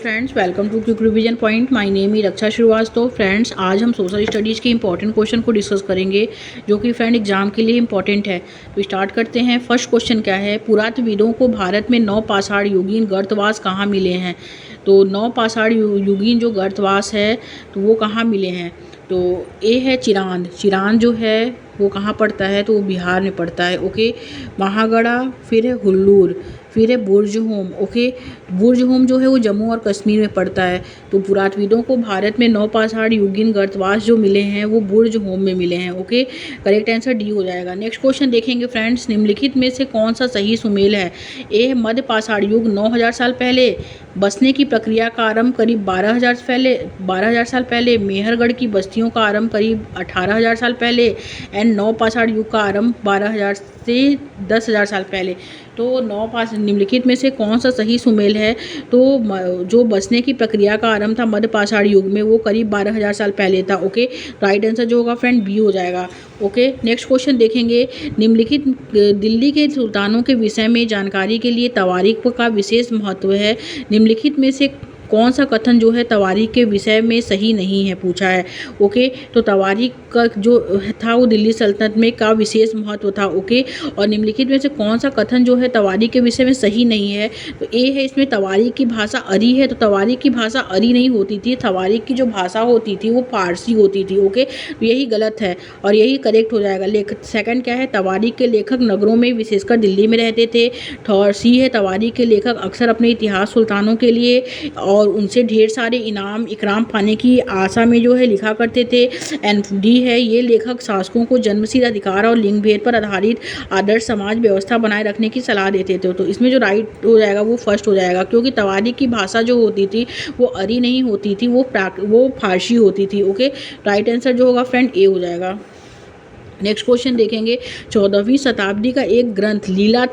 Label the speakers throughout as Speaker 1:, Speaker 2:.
Speaker 1: Friends, welcome to quick revision point. My name है Raksha Srivastava. Friends, आज हम सोशल स्टडीज़ के इंपॉर्टेंट क्वेश्चन को डिस्कस करेंगे जो कि फ्रेंड एग्जाम के लिए इंपॉर्टेंट है। तो स्टार्ट करते हैं। फर्स्ट क्वेश्चन क्या है? पुरातत्वविदों को भारत में 9 पाषाण युगीन गर्तवास कहाँ मिले हैं? तो 9 पाषाण युगीन जो गर्तवास है तो वो कहाँ मिले हैं? तो ए है चिरांद। चिरांद जो है वो कहाँ पड़ता है? तो वो बिहार में पड़ता है। ओके, महागढ़ा, फिर है हुल्लूर, फिर है बुर्जहोम। ओके, बुर्जहोम जो है वो जम्मू और कश्मीर में पड़ता है। तो पुरातत्वविदों को भारत में 9 पाषाण युगीन गर्तवास जो मिले हैं वो बुर्जहोम में मिले हैं। ओके, करेक्ट आंसर डी हो जाएगा। नेक्स्ट क्वेश्चन देखेंगे फ्रेंड्स, निम्नलिखित में से कौन सा सही सुमेल है? ए है मध्य पाषाण युग 9000 साल पहले, बसने की प्रक्रिया का आरंभ करीब 12,000 साल पहले, मेहरगढ़ की बस्तियों का आरंभ करीब 18,000 साल पहले, एंड 9 पाषाण युग का आरंभ 12,000 से 10,000 साल पहले। तो 9 पास निम्नलिखित में से कौन सा सही सुमेल है? तो जो बसने की प्रक्रिया का आरंभ था मध्य पाषाण युग में वो करीब 12,000 साल पहले था। ओके, राइट आंसर जो होगा फ्रेंड बी हो जाएगा। ओके, नेक्स्ट क्वेश्चन देखेंगे। निम्नलिखित दिल्ली के सुल्तानों के विषय में जानकारी के लिए तवारीख का विशेष महत्व है। निम्नलिखित में से कौन सा कथन जो है तवारीख के विषय में सही नहीं है पूछा है। ओके, तो तवारीख का जो था वो दिल्ली सल्तनत में का विशेष महत्व था। ओके, और निम्नलिखित में से कौन सा कथन जो है तवारीख के विषय में सही नहीं है? तो ए है इसमें तवारीख की भाषा अरी है। तो तवारीख की भाषा अरी नहीं होती थी, तवारीख की जो भाषा होती थी वो फारसी होती थी। ओके, तो यही गलत है और यही करेक्ट हो जाएगा। सेकंड क्या है? तवारीख के लेखक नगरों में विशेषकर दिल्ली में रहते थे। थर्ड सी है तवारीख के लेखक अक्सर अपने इतिहास सुल्तानों के लिए और उनसे ढेर सारे इनाम इकराम पाने की आशा में जो है लिखा करते थे। एंड डी है ये लेखक शासकों को जन्मसिद्ध अधिकार और लिंग भेद पर आधारित आदर्श समाज व्यवस्था बनाए रखने की सलाह देते थे। तो इसमें जो राइट हो जाएगा वो फर्स्ट हो जाएगा, क्योंकि तवारीख की भाषा जो होती थी वो अरी नहीं होती थी, वो फारसी होती थी। ओके, राइट आंसर जो होगा फ्रेंड ए हो जाएगा। नेक्स्ट क्वेश्चन देखेंगे। 14वीं शताब्दी का एक ग्रंथ लीला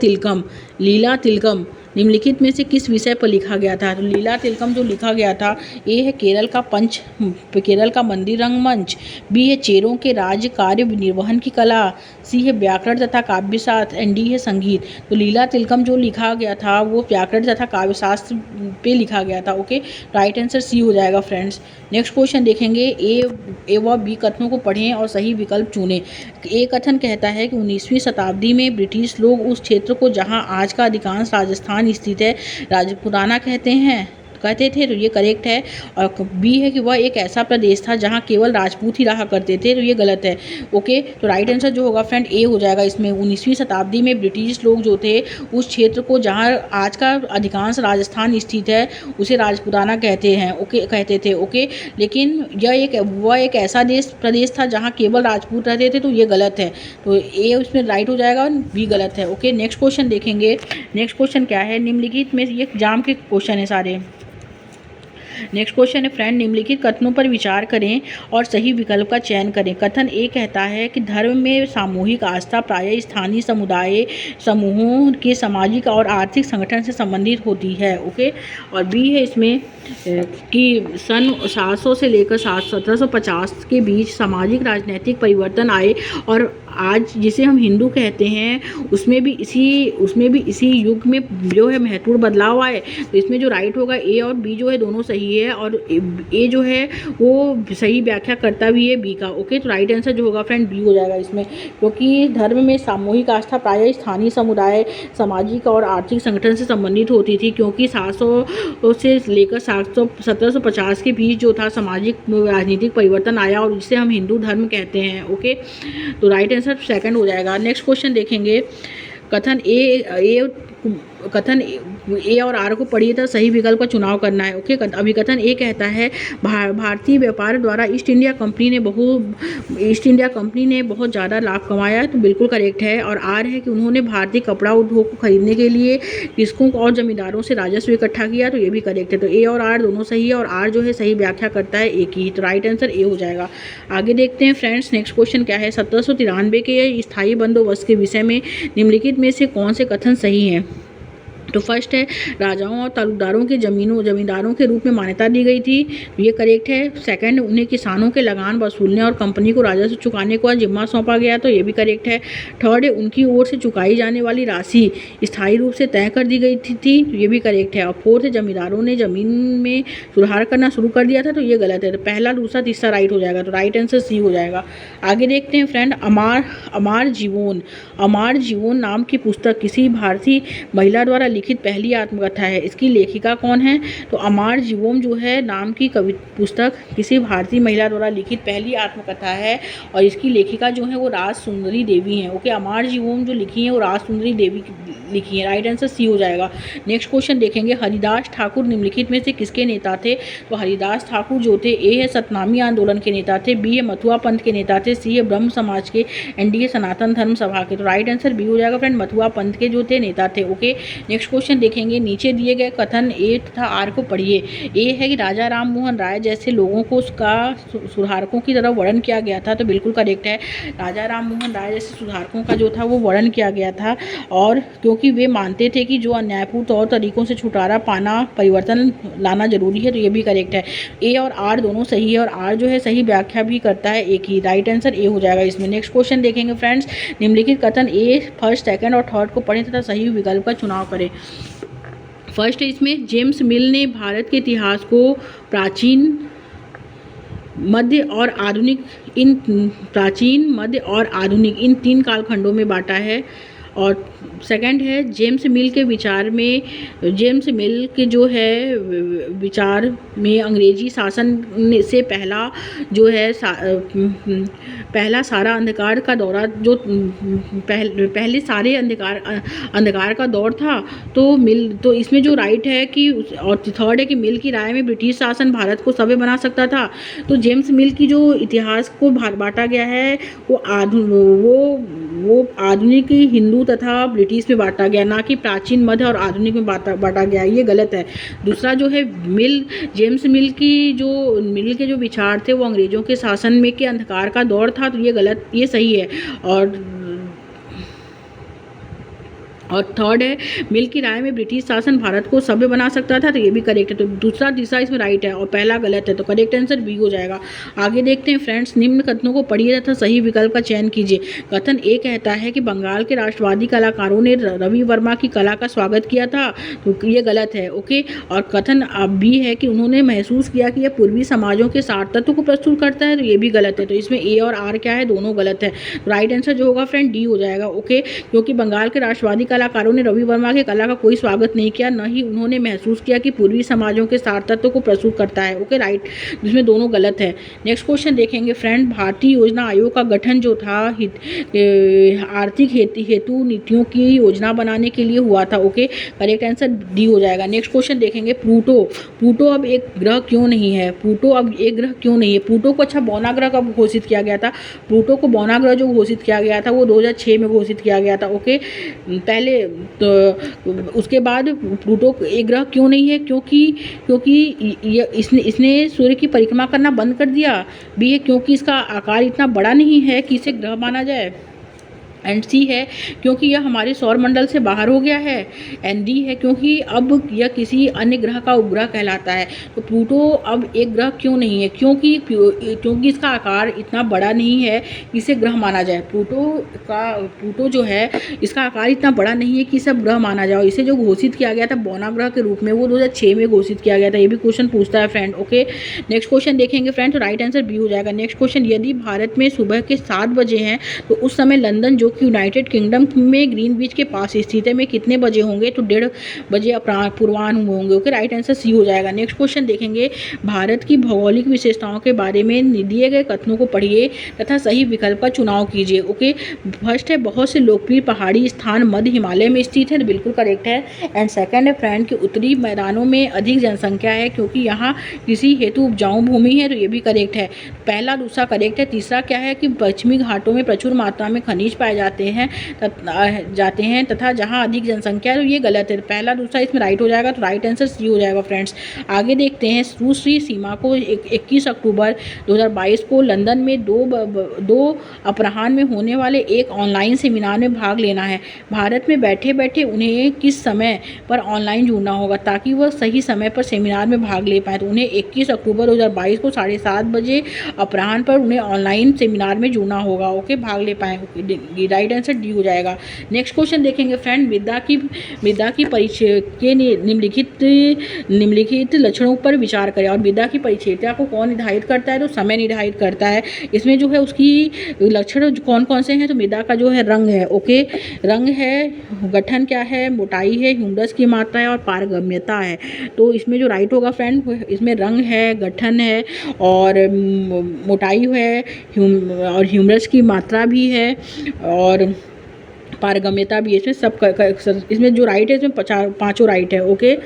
Speaker 1: तिलकम निम्नलिखित में से किस विषय पर लिखा गया था? तो लीला तिलकम जो लिखा गया था, ए है केरल का मंदिर रंगमंच, बी है चेरों के राज्य कार्य निर्वहन की कला, सी है व्याकरण तथा काव्यशास्त्र, एंड डी है संगीत। तो लीला तिलकम जो लिखा गया था वो व्याकरण तथा काव्यशास्त्र पे लिखा गया था। ओके, राइट आंसर सी हो जाएगा फ्रेंड्स। नेक्स्ट क्वेश्चन देखेंगे। ए व बी कथनों को पढ़ें और सही विकल्प चुनें। ए कथन कहता है कि 19वीं शताब्दी में ब्रिटिश लोग उस क्षेत्र को जहां आज का अधिकांश राजस्थान स्थित है राजपुताना कहते थे। तो ये करेक्ट है। और बी है कि वह एक ऐसा प्रदेश था जहां केवल राजपूत ही रहा करते थे। तो ये गलत है। ओके, तो राइट आंसर जो होगा फ्रेंड ए हो जाएगा। इसमें 19वीं शताब्दी में ब्रिटिश लोग जो थे उस क्षेत्र को जहां आज का अधिकांश राजस्थान स्थित है उसे राजपुताना कहते थे। ओके, लेकिन वह एक ऐसा प्रदेश था जहाँ केवल राजपूत रहते थे। तो ये गलत है। तो ए उसमें राइट हो जाएगा, बी गलत है। ओके, नेक्स्ट क्वेश्चन देखेंगे। नेक्स्ट क्वेश्चन क्या है? निम्नलिखित में ये एग्जाम के क्वेश्चन है सारे। नेक्स्ट क्वेश्चन है फ्रेंड, निम्नलिखित कथनों पर विचार करें और सही विकल्प का चयन करें। कथन ए कहता है कि धर्म में सामूहिक आस्था प्रायः स्थानीय समुदाय समूहों के सामाजिक और आर्थिक संगठन से संबंधित होती है। ओके, और बी है इसमें कि सन 700 से लेकर 1750 के बीच सामाजिक राजनीतिक परिवर्तन आए और आज जिसे हम हिंदू कहते हैं उसमें भी इसी युग में जो है महत्वपूर्ण बदलाव आए। तो इसमें जो राइट होगा ए और बी जो है दोनों सही है और ए जो है वो सही व्याख्या करता भी है बी का। ओके, तो राइट आंसर जो होगा फ्रेंड बी हो जाएगा इसमें, क्योंकि धर्म में सामूहिक आस्था प्रायः स्थानीय समुदाय सामाजिक और आर्थिक संगठन से संबंधित होती थी, क्योंकि 700 से लेकर 1750 के बीच जो था सामाजिक राजनीतिक परिवर्तन आया और जिसे हम हिंदू धर्म कहते हैं। ओके, तो राइट आंसर सेकंड हो जाएगा। नेक्स्ट क्वेश्चन देखेंगे। कथन ए और आर को पढ़िए तो सही विकल्प का चुनाव करना है। ओके, अभी कथन ए कहता है भारतीय व्यापार द्वारा ईस्ट इंडिया कंपनी ने बहुत ज़्यादा लाभ कमाया। तो बिल्कुल करेक्ट है। और आर है कि उन्होंने भारतीय कपड़ा उद्योग को खरीदने के लिए कृषकों और जमींदारों से राजस्व इकट्ठा किया। तो ये भी करेक्ट है। तो ए और आर दोनों सही है और आर जो है सही व्याख्या करता है ए की। तो राइट आंसर ए हो जाएगा। आगे देखते हैं फ्रेंड्स। नेक्स्ट क्वेश्चन क्या है? 1793 के स्थायी बंदोबस्त के विषय में निम्नलिखित में से कौन से कथन सही हैं? तो फर्स्ट है राजाओं और तालुकदारों के जमींदारों के रूप में मान्यता दी गई थी, ये करेक्ट है। सेकंड, उन्हें किसानों के लगान वसूलने और कंपनी को राजस्व चुकाने का जिम्मा सौंपा गया, तो ये भी करेक्ट है। थर्ड है उनकी ओर से चुकाई जाने वाली राशि स्थायी रूप से तय कर दी गई थी, तो ये भी करेक्ट है। और फोर्थ है जमींदारों ने जमीन में सुधार करना शुरू कर दिया था, तो ये गलत है। तो पहला, दूसरा, तीसरा राइट हो जाएगा, तो राइट आंसर सी हो जाएगा। आगे देखते हैं फ्रेंड, अमार जीवन नाम की पुस्तक किसी भारतीय महिला द्वारा लिखित पहली आत्मकथा है, इसकी लेखिका कौन है? तो अमार जीवोम जो है नाम की पुस्तक किसी भारतीय महिला द्वारा लिखित पहली आत्मकथा है और इसकी लेखिका जो है वो राज सुंदरी देवी हैं। ओके, अमार जीवोम जो लिखी है वो राज सुंदरी देवी लिखी है, राइट आंसर सी हो जाएगा। नेक्स्ट क्वेश्चन देखेंगे, हरिदास ठाकुर निम्नलिखित में से किसके नेता थे? तो हरिदास ठाकुर जो थे, ए है सतनामी आंदोलन के नेता थे, बी है मथुआ पंथ के नेता थे, सी है ब्रह्म समाज के, एंड डी है सनातन धर्म सभा के। तो राइट आंसर बी हो जाएगा फ्रेंड, मथुआ पंथ के जो थे नेता थे। ओके, नेक्स्ट क्वेश्चन देखेंगे, नीचे दिए गए कथन ए तथा आर को पढ़िए। ए है कि राजा राम मोहन राय जैसे लोगों को उसका सुधारकों की तरफ वर्णन किया गया था, तो बिल्कुल करेक्ट है। राजा राम मोहन राय जैसे सुधारकों का जो था वो वर्णन किया गया था, और क्योंकि वे मानते थे कि जो अन्यायपूर्ण तौर तरीकों से छुटकारा पाना, परिवर्तन लाना जरूरी है, तो ये भी करेक्ट है। ए और आर दोनों सही है, और आर जो है सही व्याख्या भी करता है एक ही, राइट आंसर ए हो जाएगा इसमें। नेक्स्ट क्वेश्चन देखेंगे फ्रेंड्स, निम्नलिखित कथन ए फर्स्ट, सेकंड और थर्ड को पढ़ें तथा सही विकल्प का चुनाव करें। फर्स्ट है इसमें, जेम्स मिल ने भारत के इतिहास को प्राचीन, मध्य और आधुनिक इन तीन कालखंडों में बांटा है। और सेकंड है, जेम्स मिल के विचार में अंग्रेजी शासन से पहला सारा अंधकार का दौरा जो पहले सारे अंधकार का दौर था, तो इसमें जो राइट है कि, और थर्ड है कि मिल की राय में ब्रिटिश शासन भारत को सभ्य बना सकता था। तो जेम्स मिल की जो इतिहास को बांटा गया है वो आधुनिक हिंदू तथा ब्रिटिश में बांटा गया, ना कि प्राचीन, मध्य और आधुनिक में बांटा गया, ये गलत है। दूसरा जो है जेम्स मिल के जो विचार थे वो अंग्रेजों के शासन में के अंधकार का दौर था, तो ये गलत, ये सही है। और थर्ड है, मिल की राय में ब्रिटिश शासन भारत को सभ्य बना सकता था, तो ये भी करेक्ट है। तो दूसरा तीसरा इसमें राइट है और पहला गलत है, तो करेक्ट आंसर बी हो जाएगा। आगे देखते हैं फ्रेंड्स, निम्न कथनों को पढ़िए तथा सही विकल्प का चयन कीजिए। कथन ए कहता है कि बंगाल के राष्ट्रवादी कलाकारों ने रवि वर्मा की कला का स्वागत किया था, तो ये गलत है। ओके, और कथन बी है कि उन्होंने महसूस किया कि यह पूर्वी समाजों के सार तत्व को प्रस्तुत करता है, तो ये भी गलत है। तो इसमें ए और आर क्या है, दोनों गलत है। राइट आंसर जो होगा फ्रेंड डी हो जाएगा। ओके, क्योंकि बंगाल के राष्ट्रवादी कलाकारों ने रवि वर्मा की कला का कोई स्वागत नहीं किया, न ही उन्होंने महसूस किया कि पूर्वी समाजों के सार तत्व को प्रस्तुत करता है। ओके, राइट, जिसमें दोनों गलत है। नेक्स्ट क्वेश्चन देखेंगे फ्रेंड, भारतीय योजना आयोग का गठन जो था आर्थिक हेतु नीतियों की योजना बनाने के लिए हुआ था। ओके, करेक्ट आंसर डी हो जाएगा। नेक्स्ट क्वेश्चन देखेंगे, प्लूटो अब एक ग्रह क्यों नहीं है? प्लूटो को अच्छा बौना ग्रह कब घोषित किया गया था? प्लूटो को बौना ग्रह जो घोषित किया गया था वो 2006 में घोषित किया गया था। ओके, पहले तो उसके बाद प्लूटो एक ग्रह क्यों नहीं है? क्योंकि इसने सूर्य की परिक्रमा करना बंद कर दिया। बी है क्योंकि इसका आकार इतना बड़ा नहीं है कि इसे ग्रह माना जाए। एंड सी है क्योंकि यह हमारे सौर मंडल से बाहर हो गया है। एंड डी है क्योंकि अब यह किसी अन्य ग्रह का उपग्रह कहलाता है। तो प्लूटो अब एक ग्रह क्यों नहीं है? क्योंकि इसका आकार इतना बड़ा नहीं है कि इसे ग्रह माना जाए। प्लूटो जो है इसका आकार इतना बड़ा नहीं है कि इसे ग्रह माना जाए। इसे जो घोषित किया गया था बौना ग्रह के रूप में वो 2006 में घोषित किया गया था। ये भी क्वेश्चन पूछता है फ्रेंड। ओके, नेक्स्ट क्वेश्चन देखेंगे फ्रेंड, तो राइट आंसर बी हो जाएगा। नेक्स्ट क्वेश्चन, यदि भारत में सुबह के 7 बजे हैं तो उस समय लंदन जो कि यूनाइटेड किंगडम में ग्रीनविच के पास स्थित है में कितने बजे होंगे? तो 1:30 बजे पूर्वाह्न होंगे। ओके, राइट आंसर सी हो जाएगा। नेक्स्ट क्वेश्चन देखेंगे, भारत की भौगोलिक विशेषताओं के बारे में दिए गए कथनों को पढ़िए तथा सही विकल्प का चुनाव कीजिए। ओके, फर्स्ट है, बहुत से लोकप्रिय पहाड़ी स्थान मध्य हिमालय में स्थित है, तो बिल्कुल करेक्ट है। एंड सेकंड है फ्रेंड कि उत्तरी मैदानों में अधिक जनसंख्या है क्योंकि यहाँ कृषि हेतु उपजाऊ भूमि है, तो ये भी करेक्ट है। पहला दूसरा करेक्ट है। तीसरा क्या है कि पश्चिमी घाटों में प्रचुर मात्रा में खनिज पाए जाते हैं तथा जहाँ अधिक जनसंख्या है तो ये गलत है। पहला दूसरा इसमें राइट हो जाएगा, तो राइट आंसर सी हो जाएगा फ्रेंड्स। आगे देखते हैं, सुश्री सीमा को 21 अक्टूबर 2022 को लंदन में दो अपराह्न में होने वाले एक ऑनलाइन सेमिनार में भाग लेना है। भारत में बैठे बैठे उन्हें किस समय पर ऑनलाइन जुड़ना होगा ताकि वह सही समय पर सेमिनार में भाग ले पाए? तो उन्हें 21 अक्टूबर 2022 को 7:30 बजे अपराह्न पर उन्हें ऑनलाइन सेमिनार में जुड़ना होगा, ओके, भाग ले पाए। राइट आंसर डी हो जाएगा। नेक्स्ट क्वेश्चन देखेंगे फ्रेंड, विद्या की परिचय के निम्नलिखित लक्षणों पर विचार करें। और विद्या की परिचयता को कौन निर्धारित करता है? तो समय निर्धारित करता है। इसमें जो है उसकी लक्षण कौन कौन से हैं? तो विद्या का जो है रंग है, ओके, रंग है, गठन क्या है, मोटाई है, ह्यूमरस की मात्रा है और पारगम्यता है। तो इसमें जो राइट होगा फ्रेंड, इसमें रंग है, गठन है और मोटाई है और ह्यूमरस की मात्रा भी है और पारगम्यता भी है। इसमें जो राइट है इसमें पाँचों राइट है, ओके।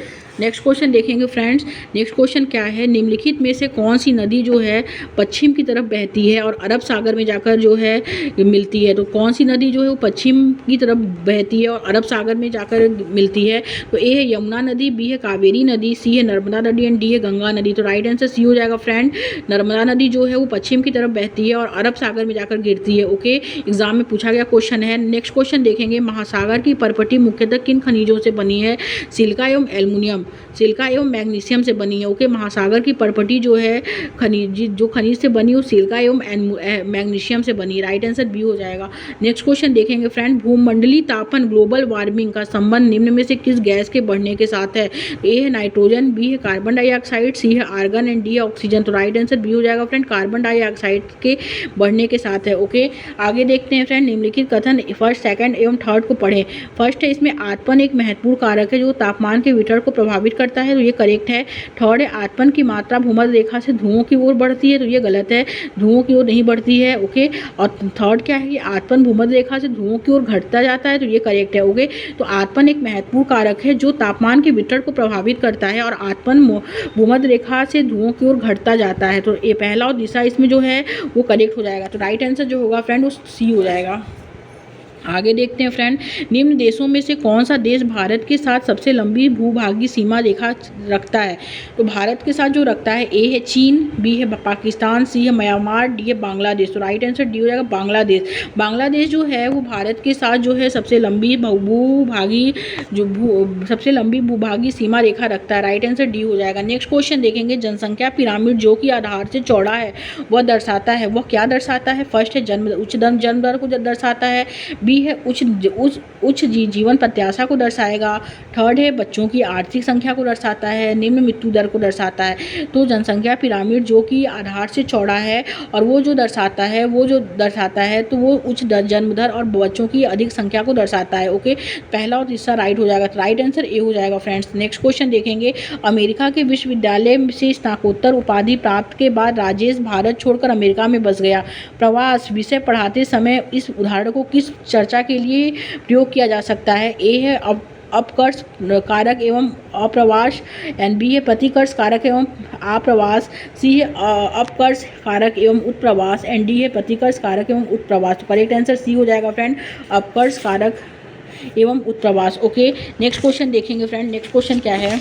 Speaker 1: नेक्स्ट क्वेश्चन देखेंगे फ्रेंड्स। नेक्स्ट क्वेश्चन क्या है, निम्नलिखित में से कौन सी नदी जो है पश्चिम की तरफ बहती है और अरब सागर में जाकर जो है मिलती है? तो कौन सी नदी जो है वो पश्चिम की तरफ बहती है और अरब सागर में जाकर मिलती है? तो ए है यमुना नदी, बी है कावेरी नदी, सी है नर्मदा नदी एंड डी है गंगा नदी। तो राइट आंसर सी हो जाएगा फ्रेंड। नर्मदा नदी जो है वो पश्चिम की तरफ बहती है और अरब सागर में जाकर गिरती है, ओके। एग्जाम में पूछा गया क्वेश्चन है। नेक्स्ट क्वेश्चन देखेंगे, महासागर की परपटी मुख्यतः किन खनिजों से बनी है? सिलिका एवं एल्युमिनियम, सिलिका एवं मैग्नीशियम से बनी है, ओके। महासागर की परपटी जो है खनिज से बनी वो सिलिका एवं मैग्नीशियम से बनी है। राइट आंसर बी हो जाएगा। नेक्स्ट क्वेश्चन देखेंगे फ्रेंड, भूमंडलीय तापन ग्लोबल वार्मिंग का संबंध निम्न में से किस गैस के बढ़ने के साथ है? ए है नाइट्रोजन, बी है कार्बन डाइऑक्साइड, सी है आर्गन एंड डी है ऑक्सीजन। तो राइट आंसर बी हो जाएगा फ्रेंड, कार्बन डाइऑक्साइड के बढ़ने के साथ है, ओके। आगे देखते हैं फ्रेंड, निम्नलिखित कथन फर्स्ट, सेकंड एवं थर्ड को पढ़ें। फर्स्ट है, इसमें आतपन एक महत्वपूर्ण कारक है जो तापमान के वितरण को प्रभावित करता है, तो ये करेक्ट है। थर्ड है, आतपन की मात्रा भूमध्य रेखा से ध्रुवों की ओर बढ़ती है, तो ये गलत है, ध्रुवों की ओर नहीं बढ़ती है, ओके। और थर्ड क्या है कि आतपन भूमध्य रेखा से ध्रुवों की ओर घटता जाता है, तो ये करेक्ट है, ओके। तो आतपन एक महत्वपूर्ण कारक है जो तापमान के वितरण को प्रभावित करता है और आतपन भूमध्य रेखा से ध्रुवों की ओर घटता जाता है। तो ये पहला और दूसरा इसमें जो है वो करेक्ट हो जाएगा। तो राइट आंसर जो होगा फ्रेंड वो सी हो जाएगा। आगे देखते हैं फ्रेंड, निम्न देशों में से कौन सा देश भारत के साथ सबसे लंबी भूभागीय सीमा रेखा रखता है? तो भारत के साथ जो रखता है, ए है चीन, बी है पाकिस्तान, सी है म्यांमार, डी है बांग्लादेश। तो राइट आंसर डी हो जाएगा, बांग्लादेश। बांग्लादेश जो है वो भारत के साथ जो है सबसे लंबी भूभागीय सीमा रेखा रखता है। राइट आंसर डी हो जाएगा। नेक्स्ट क्वेश्चन देखेंगे, जनसंख्या पिरामिड जो कि आधार से चौड़ा है वह दर्शाता है, वह क्या दर्शाता है? फर्स्ट है उच्च जन्म दर को दर्शाता है, बी है उच्च जीवन प्रत्याशा को दर्शाएगा, थर्ड है बच्चों की आर्थिक संख्या को दर्शाता है, निम्न मृत्यु दर को दर्शाता है। तो जनसंख्या पिरामिड जो कि आधार से चौड़ा है और वो जो दर्शाता है तो वो उच्च जन्म दर और बच्चों की अधिक संख्या को दर्शाता है, ओके। पहला और तीसरा राइट हो जाएगा। तो राइट आंसर ए हो जाएगा फ्रेंड्स। नेक्स्ट क्वेश्चन देखेंगे, अमेरिका के विश्वविद्यालय से स्नातकोत्तर उपाधि प्राप्त के बाद राजेश भारत छोड़कर अमेरिका में बस गया। प्रवास विषय पढ़ाते समय इस उदाहरण को किस चर्चा के लिए प्रयोग किया जा सकता है? ए है अपकर्ष कारक एवं अप्रवास एंड बी है प्रतिकर्ष कारक एवं आप्रवास, सी है अपकर्ष कारक एवं उत्प्रवास एंड डी है प्रतिकर्ष कारक एवं उत्प्रवास। तो करेक्ट आंसर सी हो जाएगा फ्रेंड, अपकर्ष कारक एवं उत्प्रवास, ओके। नेक्स्ट क्वेश्चन देखेंगे फ्रेंड। नेक्स्ट क्वेश्चन क्या है,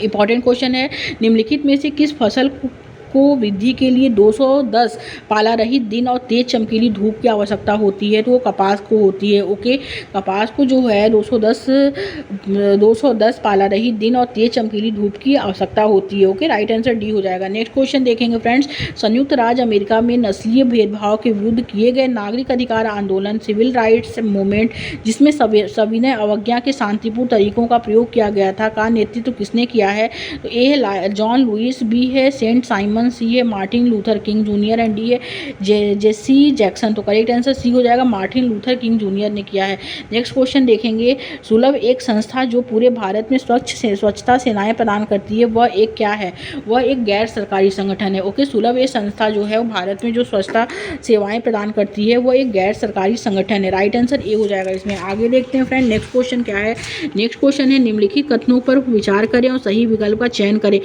Speaker 1: इंपॉर्टेंट क्वेश्चन है, निम्नलिखित में से किस फसल को वृद्धि के लिए 210 पाला रहित दिन और तेज चमकीली धूप की आवश्यकता होती है? तो वो कपास को होती है, ओके। कपास को जो है 210 पाला रहित दिन और तेज चमकीली धूप की आवश्यकता होती है, ओके। राइट आंसर डी हो जाएगा। नेक्स्ट क्वेश्चन देखेंगे फ्रेंड्स, संयुक्त राज्य अमेरिका में नस्लीय भेदभाव के विरुद्ध किए गए नागरिक अधिकार आंदोलन सिविल राइट्स मूवमेंट जिसमें सविनय अवज्ञा के शांतिपूर्ण तरीकों का प्रयोग किया गया था का नेतृत्व किसने किया है? तो ए है जॉन लुइस, बी है सेंट साइमन, सी है Martin Luther king junior and D है जेसी जैक्सन। तो करेक्ट आंसर सी हो जाएगा, मार्टिन लूथर किंग जूनियर ने किया है। नेक्स्ट क्वेश्चन देखेंगे, सुलभ एक संस्था जो पूरे भारत में स्वच्छता सेवाएं प्रदान करती है वह एक क्या है? वह एक गैर सरकारी संगठन है, ओके। सुलभ एक संस्था जो है वो भारत में जो स्वच्छता सेवाएं प्रदान करती है वह एक गैर सरकारी संगठन है। राइट आंसर ए हो जाएगा इसमें। आगे देखते हैं फ्रेंड, नेक्स्ट क्वेश्चन क्या है। नेक्स्ट क्वेश्चन है, निम्नलिखित कथनों पर विचार करें और सही विकल्प का चयन करें।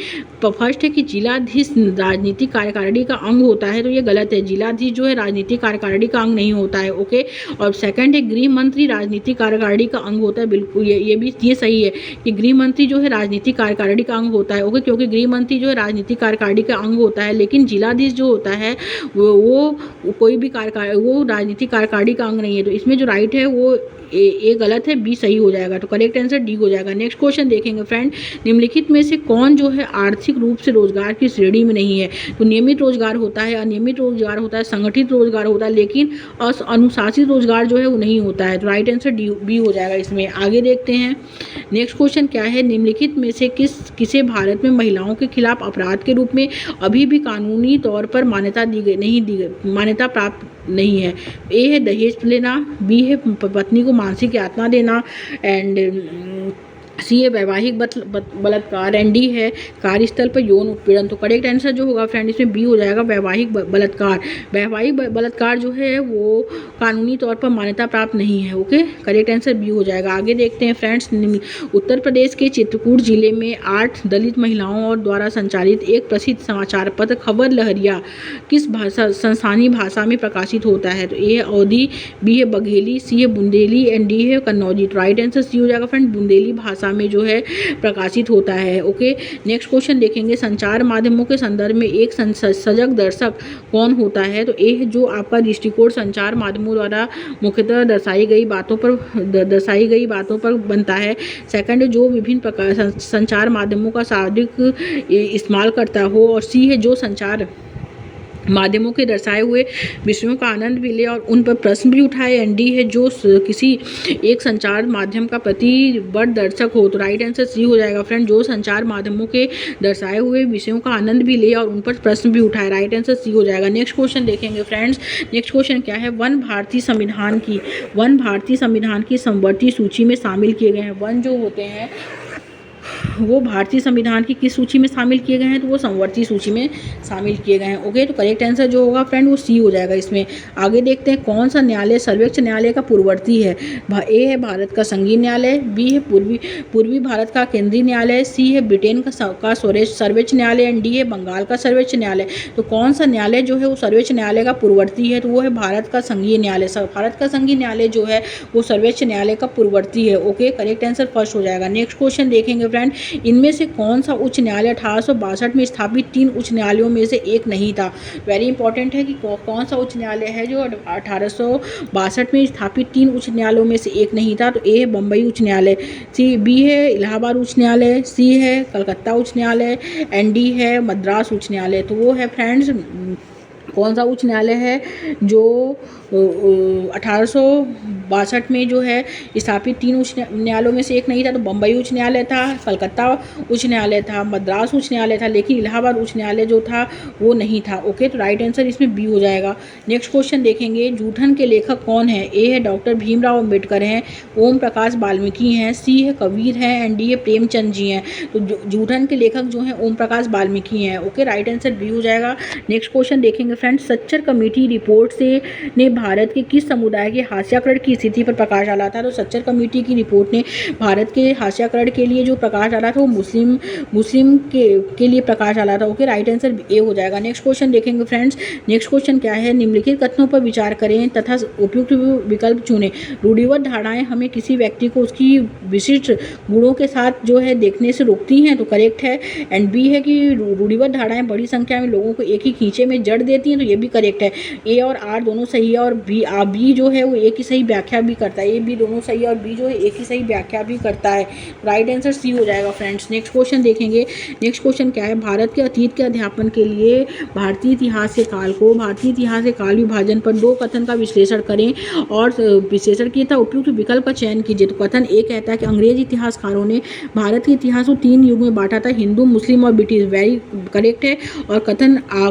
Speaker 1: फर्स्ट है कि जिलाधीश राजनीतिक कार्यकारिणी का अंग होता है, तो ये गलत है। जिलाधीश जो है राजनीतिक कार्यकारिणी का अंग नहीं होता है, ओके। और सेकंड है गृह मंत्री राजनीतिक कार्यकारिणी का अंग होता है, बिल्कुल ये सही है कि गृह मंत्री जो है राजनीतिक कार्यकारिणी का अंग होता है, ओके, क्योंकि गृह मंत्री जो है राजनीतिक कार्यकारिणी का अंग होता है, लेकिन जिलाधीश जो होता है वो कोई भी वो राजनीतिक कार्यकारिणी का अंग नहीं है। तो इसमें जो राइट है वो ए गलत है, बी सही हो जाएगा। तो करेक्ट आंसर डी हो जाएगा। नेक्स्ट क्वेश्चन देखेंगे फ्रेंड, निम्नलिखित में से कौन जो है आर्थिक रूप से रोजगार की श्रेणी में नहीं है? तो नियमित रोजगार होता है, अनियमित रोजगार होता है, संगठित रोजगार होता है, लेकिन अनुशासित रोजगार जो है वो नहीं होता है। तो राइट आंसर डी बी हो जाएगा इसमें। आगे देखते हैं नेक्स्ट क्वेश्चन क्या है, निम्नलिखित में से किसे भारत में महिलाओं के खिलाफ अपराध के रूप में अभी भी कानूनी तौर पर मान्यता प्राप्त नहीं है? ए है दहेज लेना, बी है पत्नी को मानसिक यातना देना, एंड सी है वैवाहिक बलात्कार, एंड डी है कार्यस्थल पर यौन उत्पीड़न। तो करेक्ट आंसर जो होगा फ्रेंड इसमें बी हो जाएगा, वैवाहिक बलात्कार। वैवाहिक बलात्कार जो है वो कानूनी तौर पर मान्यता प्राप्त नहीं है, ओके। करेक्ट आंसर बी हो जाएगा। आगे देखते हैं फ्रेंड्स, उत्तर प्रदेश के चित्रकूट जिले में 8 दलित महिलाओं और द्वारा संचालित एक प्रसिद्ध समाचार पत्र खबर लहरिया किस संस्थानीय भाषा में प्रकाशित होता है? तो ए है अवधी, बी है बघेली, सी है बुंदेली, एंड डी है कन्नौजी। तो राइट आंसर सी हो जाएगा फ्रेंड, बुंदेली भाषा में जो है प्रकाशित होता है, ओके। नेक्स्ट क्वेश्चन देखेंगे, संचार माध्यमों के संदर्भ में एक सजग दर्शक कौन होता है? तो ए है जो आपका दृष्टिकोण संचार माध्यमों द्वारा मुख्यतः दर्शाई गई बातों पर बनता है। सेकंड है जो विभिन्न प्रकार संचार माध्यमों का शाब्दिक इस्तेमाल करता हो, और सी है जो संचार माध्यमों के दर्शाए हुए विषयों का आनंद भी ले और उन पर प्रश्न भी उठाए, एंड डी है जो किसी एक संचार माध्यम का प्रतिबद्ध दर्शक हो। तो राइट आंसर सी हो जाएगा फ्रेंड, जो संचार माध्यमों के दर्शाए हुए विषयों का आनंद भी ले और उन पर प्रश्न भी उठाए। राइट आंसर सी हो जाएगा। नेक्स्ट क्वेश्चन देखेंगे फ्रेंड्स, नेक्स्ट क्वेश्चन क्या है, वन भारतीय संविधान की समवर्ती सूची में शामिल किए गए हैं। वन जो होते हैं वो भारतीय संविधान की किस सूची में शामिल किए गए हैं? तो वो समवर्ती सूची में शामिल किए गए हैं, ओके। तो करेक्ट आंसर जो होगा फ्रेंड वो सी हो जाएगा इसमें। आगे देखते हैं कौन सा न्यायालय सर्वोच्च न्यायालय का पूर्ववर्ती है? ए है भारत का संघीय न्यायालय, बी है पूर्वी भारत का केंद्रीय न्यायालय, सी है ब्रिटेन का सर्वोच्च न्यायालय, एंड डी है बंगाल का सर्वोच्च न्यायालय। तो कौन सा न्यायालय जो है वो सर्वोच्च न्यायालय का पूर्ववर्ती है? तो वो है भारत का संघीय न्यायालय। भारत का संघीय न्यायालय जो है वो सर्वोच्च न्यायालय का पूर्ववर्ती है, ओके। करेक्ट आंसर फर्स्ट हो जाएगा। नेक्स्ट क्वेश्चन देखेंगे फ्रेंड, इनमें से कौन सा उच्च न्यायालय 1862 में स्थापित 3 उच्च न्यायालयों में से एक नहीं था? वेरी इंपॉर्टेंट है कि कौन सा उच्च न्यायालय है जो 1862 में स्थापित 3 उच्च न्यायालयों में से एक नहीं था? तो ए है बम्बई उच्च न्यायालय, सी बी है इलाहाबाद उच्च न्यायालय, सी है कलकत्ता उच्च न्यायालय, एंड डी है मद्रास उच्च न्यायालय। तो वो है फ्रेंड्स कौन सा उच्च न्यायालय है जो 1862 में जो है स्थापित 3 उच्च न्यायालयों में से एक नहीं था? तो बम्बई उच्च न्यायालय था, कलकत्ता उच्च न्यायालय था, मद्रास उच्च न्यायालय था, लेकिन इलाहाबाद उच्च न्यायालय जो था वो नहीं था, ओके। तो राइट आंसर इसमें बी हो जाएगा। नेक्स्ट क्वेश्चन देखेंगे, जूठन के लेखक कौन है? ए है डॉक्टर भीमराव अम्बेडकर हैं, ओम प्रकाश वाल्मीकि हैं, सी है कबीर हैं, एंड डी है प्रेमचंद जी हैं। तो जूठन के लेखक जो हैं ओम प्रकाश वाल्मीकि हैं, ओके। राइट आंसर बी हो जाएगा। नेक्स्ट क्वेश्चन देखेंगे फ्रेंड्स, सच्चर कमेटी रिपोर्ट ने भारत के किस समुदाय के हास्याकरण की स्थिति पर प्रकाश डाला था? तो सच्चर कमेटी की रिपोर्ट ने भारत के हास्याकरण के लिए जो प्रकाश डाला था वो मुस्लिम के लिए प्रकाश डाला था, ओके। राइट आंसर ए हो जाएगा। नेक्स्ट क्वेश्चन देखेंगे फ्रेंड्स, नेक्स्ट क्वेश्चन क्या है, निम्नलिखित कथनों पर विचार करें तथा उपयुक्त विकल्प चुनें। रूढ़िबद्ध धारणाएं हमें किसी व्यक्ति को उसकी विशिष्ट गुणों के साथ जो है देखने से रोकती हैं, तो करेक्ट है। एंड बी है कि रूढ़िबद्ध धारणाएं बड़ी संख्या में लोगों को एक ही खींचे में जड़ देती हैं, तो ये भी करेक्ट है। ए और आर दोनों सही है, और बी जो है वो एक ही सही व्याख्या भी करता है। ए बी दोनों सही है और बी जो है एक ही सही व्याख्या भी करता है। राइट आंसर सी हो जाएगा फ्रेंड्स। नेक्स्ट क्वेश्चन देखेंगे, नेक्स्ट क्वेश्चन क्या है, भारत के अतीत के अध्यापन के लिए भारतीय इतिहास के काल विभाजन पर 2 कथन का विश्लेषण करें और विश्लेषण किया था उपयुक्त विकल्प का चयन कीजिए। तो कथन ए कहता है कि अंग्रेज इतिहासकारों ने भारत के इतिहास को 3 युग में बांटा था, हिंदू, मुस्लिम और ब्रिटिश। वेरी करेक्ट है। और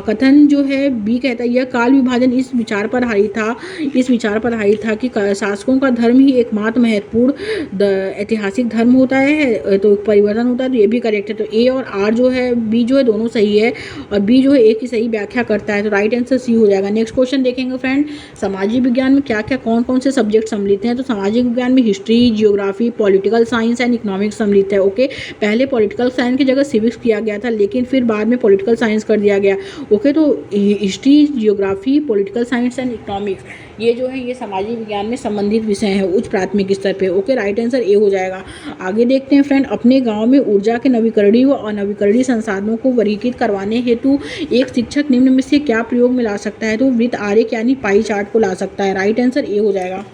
Speaker 1: कथन जो है बी कहता है यह काल विभाजन इस विचार पर आधारित था कि शासकों का धर्म ही एकमात्र महत्वपूर्ण ऐतिहासिक धर्म होता है, तो परिवर्तन होता है, तो ये भी करेक्ट है। तो ए और आर जो है, बी जो है दोनों सही है और बी जो है ए की सही व्याख्या करता है, तो राइट आंसर सी हो जाएगा। नेक्स्ट क्वेश्चन देखेंगे फ्रेंड, सामाजिक विज्ञान में क्या क्या कौन कौन से सब्जेक्ट सम्मिलित हैं। तो सामाजिक विज्ञान में history, geography, political science and economics सम्मिलित है। ओके, पहले पॉलिटिकल साइंस की जगह सिविक्स किया गया था, लेकिन फिर बाद में पॉलिटिकल साइंस कर दिया गया। ओके, तो history, geography, political science and economics ये जो है ये सामाजिक विज्ञान में संबंधित विषय हैं उच्च प्राथमिक स्तर पे। ओके, राइट आंसर ए हो जाएगा। आगे देखते हैं फ्रेंड, अपने गांव में ऊर्जा के नवीकरणीय व अनवीकरणीय संसाधनों को वर्गीकृत करवाने हेतु एक शिक्षक निम्न में से क्या प्रयोग में ला सकता है। तो वृत्त आरेख यानी पाई चार्ट को ला सकता है। राइट आंसर ए हो जाएगा।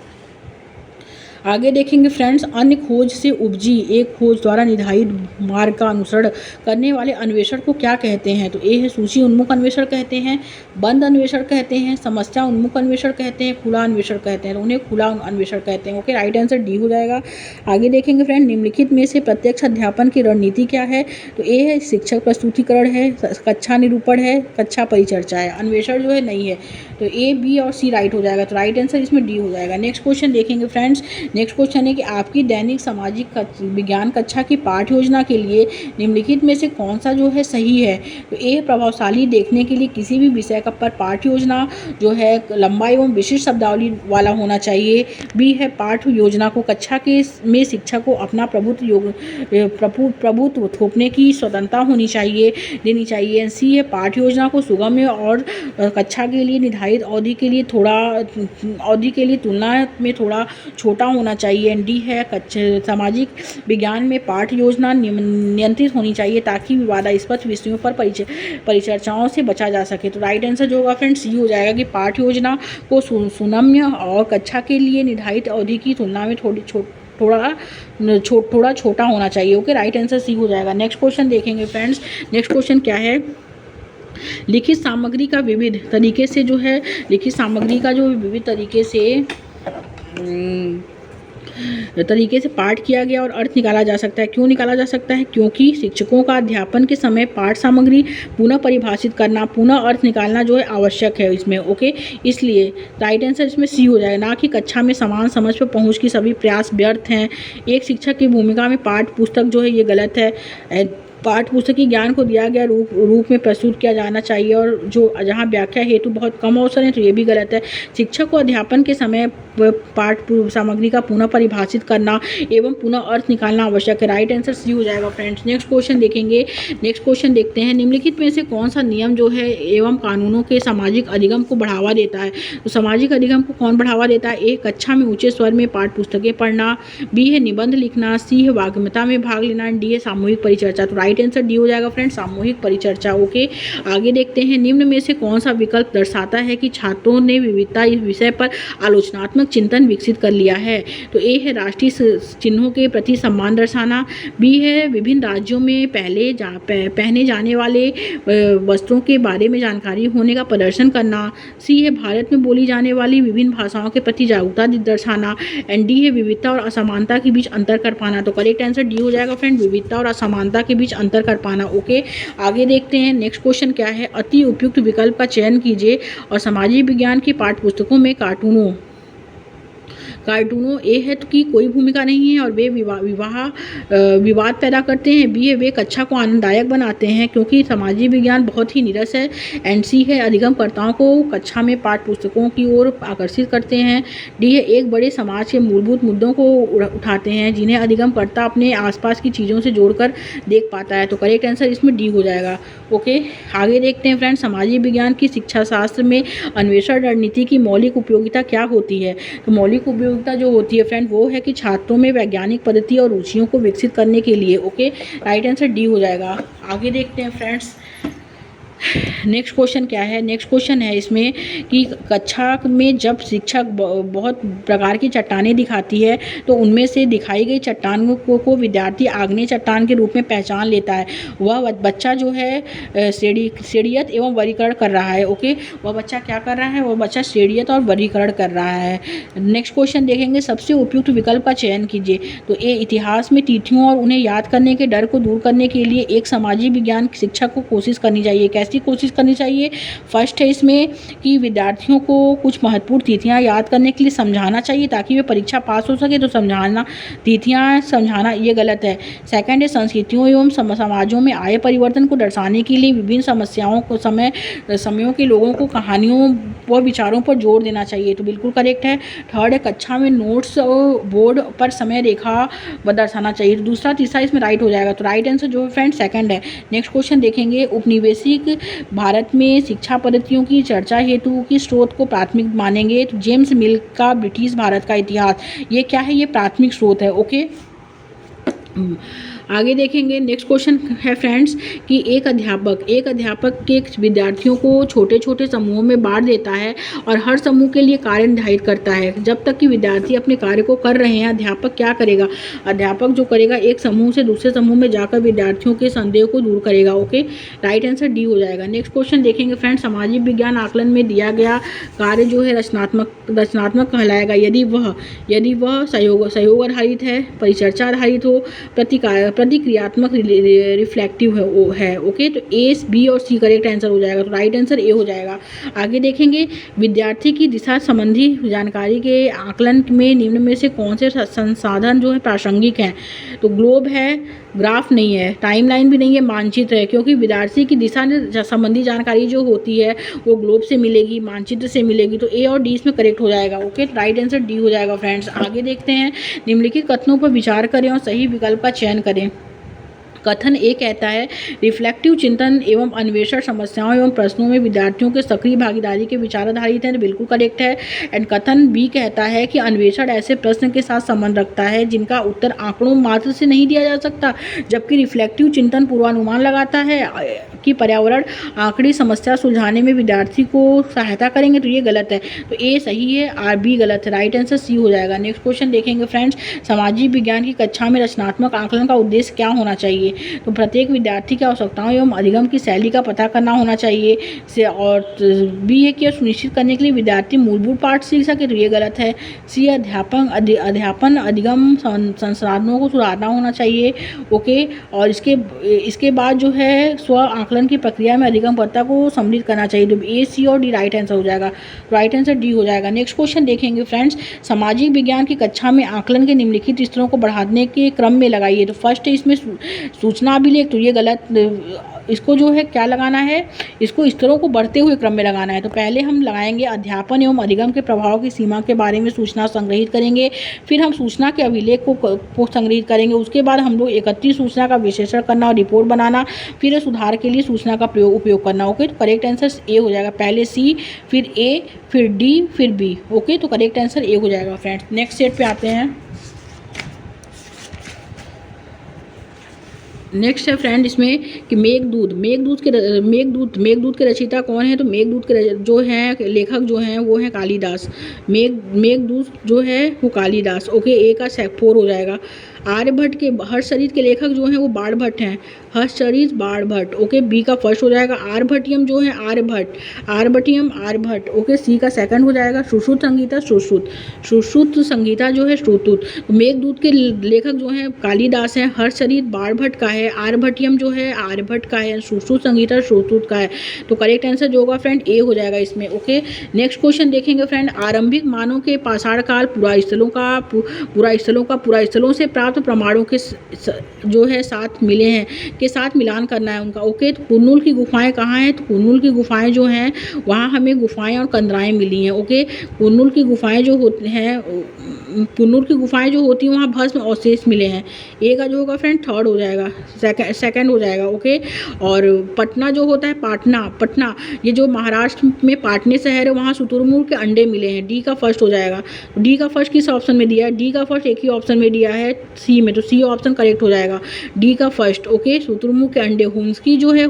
Speaker 1: आगे देखेंगे फ्रेंड्स, अन्य खोज से उपजी एक खोज द्वारा निर्धारित मार्ग का अनुसरण करने वाले अन्वेषण को क्या कहते हैं। तो ए है सूची उन्मुख अन्वेषण कहते हैं, बंद अन्वेषण कहते हैं, समस्या उन्मुख अन्वेषण कहते हैं, खुला अन्वेषण कहते हैं। तो उन्हें खुला अन्वेषण कहते हैं। ओके, राइट आंसर डी हो जाएगा। आगे देखेंगे फ्रेंड, निम्नलिखित में से प्रत्यक्ष अध्यापन की रणनीति क्या है। तो ए है शिक्षक प्रस्तुतिकरण है, कक्षा निरूपण है, कक्षा परिचर्चा है। अन्वेषण जो है नहीं है, तो ए, बी और सी राइट हो जाएगा। तो राइट आंसर इसमें डी हो जाएगा। नेक्स्ट क्वेश्चन देखेंगे फ्रेंड्स, नेक्स्ट क्वेश्चन है कि आपकी दैनिक सामाजिक विज्ञान कक्षा की पाठ्य योजना के लिए निम्नलिखित में से कौन सा जो है सही है। तो ए, प्रभावशाली देखने के लिए किसी भी विषय का पर पाठ्य योजना जो है लंबा एवं विशिष्ट शब्दावली वाला होना चाहिए। बी है पाठ्य योजना को कक्षा के में शिक्षक को अपना प्रभुत्व थोपने की स्वतंत्रता देनी चाहिए। सी है पाठ्य योजना को सुगम्य और कक्षा के लिए निर्धारित अवधि के लिए तुलना में थोड़ा छोटा होना चाहिए। डी है सामाजिक विज्ञान में पाठ्य योजना नियंत्रित होनी चाहिए ताकि विवादास्पद विषयों पर परिचर्चाओं से बचा जा सके। तो राइट आंसर जो होगा फ्रेंड्स सी हो जाएगा कि पाठ्य योजना को सुगम्य और कक्षा के लिए निर्धारित अवधि की तुलना में थोड़ा छोटा होना चाहिए। ओके, राइट आंसर सी हो जाएगा। नेक्स्ट क्वेश्चन देखेंगे फ्रेंड्स, नेक्स्ट क्वेश्चन क्या है, लिखित सामग्री का विविध तरीके से जो है लिखित सामग्री का जो विविध तरीके से पाठ किया गया और अर्थ निकाला जा सकता है। क्यों निकाला जा सकता है? क्योंकि शिक्षकों का अध्यापन के समय पाठ सामग्री पुनः परिभाषित करना, पुनः अर्थ निकालना जो है आवश्यक है इसमें। ओके, इसलिए राइट आंसर इसमें सी हो जाएगा। ना कि कक्षा में समान समझ पर पहुंच की सभी प्रयास व्यर्थ हैं। एक शिक्षक की भूमिका में पाठ पुस्तक जो है ये गलत है। पाठ पुस्तकीय ज्ञान को दिया गया रूप में प्रस्तुत किया जाना चाहिए और जहाँ व्याख्या हेतु बहुत कम अवसर है तो ये भी गलत है। शिक्षक को अध्यापन के समय पाठ सामग्री का पुनः परिभाषित करना एवं पुनः अर्थ निकालना आवश्यक है। राइट आंसर सी हो जाएगा फ्रेंड्स। नेक्स्ट क्वेश्चन देखेंगे, नेक्स्ट क्वेश्चन देखते हैं, निम्नलिखित में से कौन सा नियम जो है एवं कानूनों के सामाजिक अधिगम को बढ़ावा देता है। तो सामाजिक अधिगम को कौन बढ़ावा देता है? ए, कक्षा में ऊंचे स्वर में पाठ पुस्तकें पढ़ना, बी है निबंध लिखना, सी है वाग्मिता में भाग लेना, डी है सामूहिक परिचर्चा। तो राइट आंसर डी हो जाएगा फ्रेंड्स, सामूहिक परिचर्चा। ओके, आगे देखते हैं, निम्न में से कौन सा विकल्प दर्शाता है कि छात्रों ने विविधता इस विषय पर आलोचनात्मक चिंतन विकसित कर लिया है। तो ए है राष्ट्रीय चिन्हों के प्रति सम्मान दर्शाना, बी है विभिन्न राज्यों में पहने जाने वाले वस्त्रों के बारे में जानकारी होने का प्रदर्शन करना, सी है भारत में बोली जाने वाली विभिन्न भाषाओं के प्रति जागरूकता दर्शाना, एंड डी है विविधता और असमानता के बीच अंतर कर पाना। तो करेक्ट आंसर डी हो जाएगा फ्रेंड, विविधता और असमानता के बीच अंतर कर पाना। ओके, आगे देखते हैं, नेक्स्ट क्वेश्चन क्या है, अति उपयुक्त विकल्प का चयन कीजिए और सामाजिक विज्ञान की पाठ्यपुस्तकों में कार्टूनों ए है तो की कोई भूमिका नहीं है और वे विवाद पैदा करते हैं। बी है वे कक्षा को आनंददायक बनाते हैं क्योंकि सामाजिक विज्ञान बहुत ही नीरस है, एंड सी है अधिगमकर्ताओं को कक्षा में पाठ्य पुस्तकों की ओर आकर्षित करते हैं। डी है एक बड़े समाज के मूलभूत मुद्दों को उठाते हैं जिन्हें अधिगमकर्ता अपने आसपास की चीज़ों से जोड़कर देख पाता है। तो करेक्ट आंसर इसमें डी हो जाएगा। ओके, आगे देखते हैं फ्रेंड्स, सामाजिक विज्ञान की शिक्षा शास्त्र में अन्वेषण रणनीति की मौलिक उपयोगिता क्या होती है। तो मौलिक उपयोगिता जो होती है फ्रेंड वो है कि छात्रों में वैज्ञानिक पद्धति और रुचियों को विकसित करने के लिए। ओके, राइट आंसर डी हो जाएगा। आगे देखते हैं फ्रेंड्स, नेक्स्ट क्वेश्चन क्या है, नेक्स्ट क्वेश्चन है इसमें कि कक्षा में जब शिक्षक बहुत प्रकार की चट्टानें दिखाती है तो उनमें से दिखाई गई चट्टानों को विद्यार्थी आग्नेय चट्टान के रूप में पहचान लेता है। वह बच्चा जो है श्रेणियत एवं वर्गीकरण कर रहा है। ओके, वह बच्चा क्या कर रहा है? वह बच्चा श्रेणियत और वर्गीकरण कर रहा है। नेक्स्ट क्वेश्चन देखेंगे, सबसे उपयुक्त विकल्प का चयन कीजिए। तो ए, इतिहास में तिथियों और उन्हें याद करने के डर को दूर करने के लिए एक सामाजिक विज्ञान शिक्षक को कोशिश करनी चाहिए। कैसे कैसी कोशिश करनी चाहिए। फर्स्ट है इसमें कि विद्यार्थियों को कुछ महत्वपूर्ण तिथियां याद करने के लिए समझाना चाहिए ताकि वे परीक्षा पास हो सके, तो तिथियां समझाना ये गलत है। सेकंड है संस्कृतियों एवं समाजों में आए परिवर्तन को दर्शाने के लिए विभिन्न समस्याओं को समयों के लोगों को कहानियों व विचारों पर जोर देना चाहिए, तो बिल्कुल करेक्ट है। थर्ड है कक्षा में नोट्स और बोर्ड पर समय रेखा दर्शाना चाहिए, तो दूसरा तीसरा इसमें राइट हो जाएगा। तो राइट आंसर जो है फ्रेंड सेकंड है। नेक्स्ट क्वेश्चन देखेंगे, उपनिवेशिक भारत में शिक्षा पद्धतियों की चर्चा हेतु किस स्रोत को प्राथमिक मानेंगे, तो जेम्स मिल का ब्रिटिश भारत का इतिहास, ये क्या है, ये प्राथमिक स्रोत है। ओके, आगे देखेंगे। नेक्स्ट क्वेश्चन है फ्रेंड्स कि एक अध्यापक के विद्यार्थियों को छोटे छोटे समूहों में बांट देता है और हर समूह के लिए कार्य निर्धारित करता है। जब तक कि विद्यार्थी अपने कार्य को कर रहे हैं, अध्यापक क्या करेगा, अध्यापक जो करेगा एक समूह से दूसरे समूह में जाकर विद्यार्थियों के संदेह को दूर करेगा। ओके, राइट आंसर डी हो जाएगा। नेक्स्ट क्वेश्चन देखेंगे फ्रेंड्स, सामाजिक विज्ञान आकलन में दिया गया कार्य जो है रचनात्मक कहलाएगा यदि वह सहयोग आधारित है, परिचर्चा आधारित हो, प्रतिक्रियात्मक रिफ्लेक्टिव है। ओके, तो ए, बी और सी करेक्ट आंसर हो जाएगा, तो राइट आंसर ए हो जाएगा। आगे देखेंगे, विद्यार्थी की दिशा संबंधी जानकारी के आकलन में निम्न में से कौन से संसाधन जो है प्रासंगिक हैं, तो ग्लोब है, ग्राफ नहीं है, टाइमलाइन भी नहीं है, मानचित्र है, क्योंकि विद्यार्थी की दिशा संबंधी जानकारी जो होती है वो ग्लोब से मिलेगी, मानचित्र से मिलेगी, तो ए और डी इसमें करेक्ट हो जाएगा। ओके, राइट आंसर डी हो जाएगा फ्रेंड्स। आगे देखते हैं, निम्नलिखित कथनों पर विचार करें और सही विकल्प का चयन करें। कथन ए कहता है, रिफ्लेक्टिव चिंतन एवं अन्वेषण समस्याओं एवं प्रश्नों में विद्यार्थियों के सक्रिय भागीदारी के विचार आधारित है, तो बिल्कुल करेक्ट है। एंड कथन बी कहता है कि अन्वेषण ऐसे प्रश्न के साथ संबंध रखता है जिनका उत्तर आंकड़ों मात्र से नहीं दिया जा सकता, जबकि रिफ्लेक्टिव चिंतन पूर्वानुमान लगाता है कि पर्यावरण आंकड़ी समस्या सुलझाने में विद्यार्थी को सहायता करेंगे, तो ये गलत है। तो ए सही है और बी गलत है, राइट आंसर सी हो जाएगा। नेक्स्ट क्वेश्चन देखेंगे फ्रेंड्स, सामाजिक विज्ञान की कक्षा में रचनात्मक आकलन का उद्देश्य क्या होना चाहिए, तो प्रत्येक विद्यार्थी की आवश्यकताओं एवं अधिगम की शैली का पता करना होना चाहिए से, और बी है कि सुनिश्चित करने के लिए विद्यार्थी मूलभूत पाठ सीख सके, तो ये गलत है। सी, अध्यापन अधिगम संसाधनों को सुधारना होना चाहिए। ओके, और इसके बाद जो है स्व आकलन की प्रक्रिया में अधिगमकर्ता को सम्मिलित करना चाहिए, तो ए, सी और डी राइट आंसर हो जाएगा, राइट आंसर डी हो जाएगा। नेक्स्ट क्वेश्चन देखेंगे फ्रेंड्स, सामाजिक विज्ञान की कक्षा में आकलन के निम्नलिखित स्तरों को बढ़ाने के क्रम में लगाइए, तो फर्स्ट है इसमें सूचना अभिलेख, तो ये गलत, इसको जो है क्या लगाना है, इसको स्तरों को बढ़ते हुए क्रम में लगाना है। तो पहले हम लगाएंगे अध्यापन एवं अधिगम के प्रभाव की सीमा के बारे में सूचना संग्रहित करेंगे, फिर हम सूचना के अभिलेख को संग्रहित करेंगे, उसके बाद हम लोग एकत्रित सूचना का विश्लेषण करना और रिपोर्ट बनाना, फिर सुधार के लिए सूचना का उपयोग करना। ओके, तो करेक्ट आंसर ए हो जाएगा, पहले सी, फिर ए, फिर डी, फिर बी। ओके, तो करेक्ट आंसर ए हो जाएगा फ्रेंड्स। नेक्स्ट सेट पे आते हैं। नेक्स्ट है फ्रेंड इसमें कि मेघदूत के रचयिता कौन है, तो मेघदूत के जो हैं लेखक जो हैं वो हैं कालिदास। मेघदूत जो है वो कालिदास। ओके, ए का 4 हो जाएगा। आर्यभट्ट के हर्षचरित के लेखक जो हैं वो बाणभट्ट हैं, हर्षचरित बाणभट्ट। ओके, बी का फर्स्ट हो जाएगा। आर्यभट्टियम जो है आर्यभट्ट। ओके, सी का सेकंड हो जाएगा। सुश्रुत संगीता जो है श्रुतुत। मेघदूत के लेखक जो हैं कालिदास हैं, हर्षचरित बाणभट्ट का है, आर्यभट्टियम जो है आर्यभट्ट का है, सुश्रुत संगीता श्रुतुत का है। तो करेक्ट आंसर जो होगा फ्रेंड ए हो जाएगा इसमें। ओके, नेक्स्ट क्वेश्चन देखेंगे फ्रेंड, आरंभिक मानव के पाषाण काल पुरास्थलों से प्राप्त प्रमाणों के जो है साथ मिले हैं के साथ मिलान करना है उनका। ओके, तो कुरनूल की गुफाएं कहाँ हैं, तो कुरनूल की गुफाएं जो हैं वहाँ हमें गुफाएं और कंदराएं मिली हैं। ओके, कुरनूल की गुफाएं जो होती हैं वहाँ भस्म अवशेष मिले हैं। ए का जो होगा फ्रेंड थर्ड हो जाएगा, सेकंड हो जाएगा। ओके, और पटना जो होता है पटना ये जो महाराष्ट्र में पाटने शहर है वहाँ शुतुरमुर्ग के अंडे मिले हैं। डी का फर्स्ट हो जाएगा। डी का फर्स्ट किस ऑप्शन में दिया है, डी का फर्स्ट एक ही ऑप्शन में दिया है सी में, तो सी ऑप्शन करेक्ट हो जाएगा, डी का फर्स्ट। ओके, शुतुरमुर्ग के अंडे। हुंसकी जो है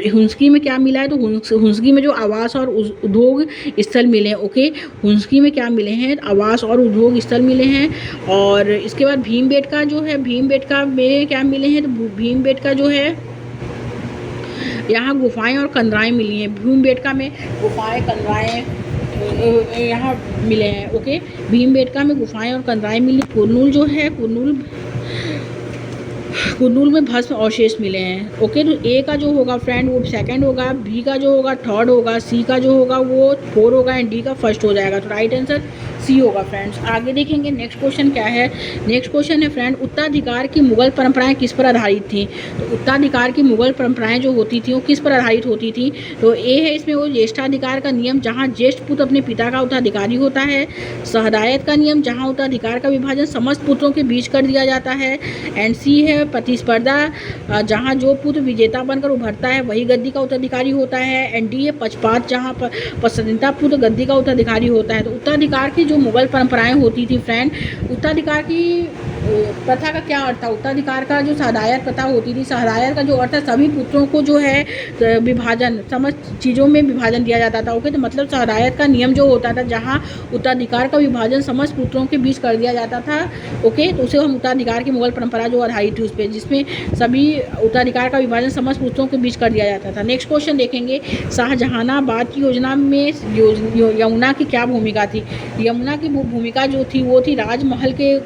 Speaker 1: हुंसकी में क्या मिला है, तो हुंसकी में जो आवास और उद्योग स्थल मिले हैं। ओके, हुंसकी में क्या मिले हैं, आवास और उद्योग स्थल मिले हैं। और इसके बाद भीमबेटका जो है, भीमबेटका में क्या मिले हैं, तो भीमबेटका जो है यहाँ गुफाएं और कंदराएं मिली हैं। भीमबेटका में गुफाएं कंदराएं यहाँ मिले हैं। ओके, भीमबेटका में गुफाएं और कंदराएं मिली। कुरनूल जो है कुंडूल में भस्म अवशेष मिले हैं। ओके, तो ए का जो होगा फ्रेंड वो सेकंड होगा, बी का जो होगा थर्ड होगा, सी का जो होगा वो फोर होगा एंड डी का फर्स्ट हो जाएगा। तो राइट आंसर सी होगा फ्रेंड्स। आगे देखेंगे नेक्स्ट क्वेश्चन क्या है। नेक्स्ट क्वेश्चन है फ्रेंड, उत्तराधिकार की मुगल परंपराएं किस पर आधारित थी। तो उत्तराधिकार की मुगल परंपराएं जो होती थी वो किस पर आधारित होती थी। तो ए है इसमें वो ज्येष्ठाधिकार का नियम, जहाँ ज्येष्ठ पुत्र अपने पिता का उत्तराधिकारी होता है। सहदायत का नियम, जहाँ उत्तराधिकार का विभाजन समस्त पुत्रों के बीच कर दिया जाता है। एंड सी है प्रतिस्पर्धा, जहाँ जो पुत्र विजेता बनकर उभरता है वही गद्दी का उत्तराधिकारी होता है। एंड डी है पक्षपात, जहाँ पसंदीदा पुत्र गद्दी का उत्तराधिकारी होता है। तो उत्तराधिकार की जो मुगल परंपराएं होती थी फ्रेंड, उत्तराधिकार की प्रथा का क्या अर्थ था। उत्तराधिकार का जो सहदायत प्रथा होती थी, सहदायत का जो अर्थ है सभी पुत्रों को जो है विभाजन समस्त चीज़ों में विभाजन दिया जाता था। ओके, तो मतलब सहदायत का नियम जो होता था जहाँ उत्तराधिकार का विभाजन समस्त पुत्रों के बीच कर दिया जाता था। ओके, तो उसे हम उत्तराधिकार की मुगल परंपरा जो आधारित थी उस पर, जिसमें सभी उत्तराधिकार का विभाजन समस्त पुत्रों के बीच कर दिया जाता था। नेक्स्ट क्वेश्चन देखेंगे, शाहजहानाबाद की योजना में यमुना की क्या भूमिका थी। यमुना की भूमिका जो थी वो थी राजमहल के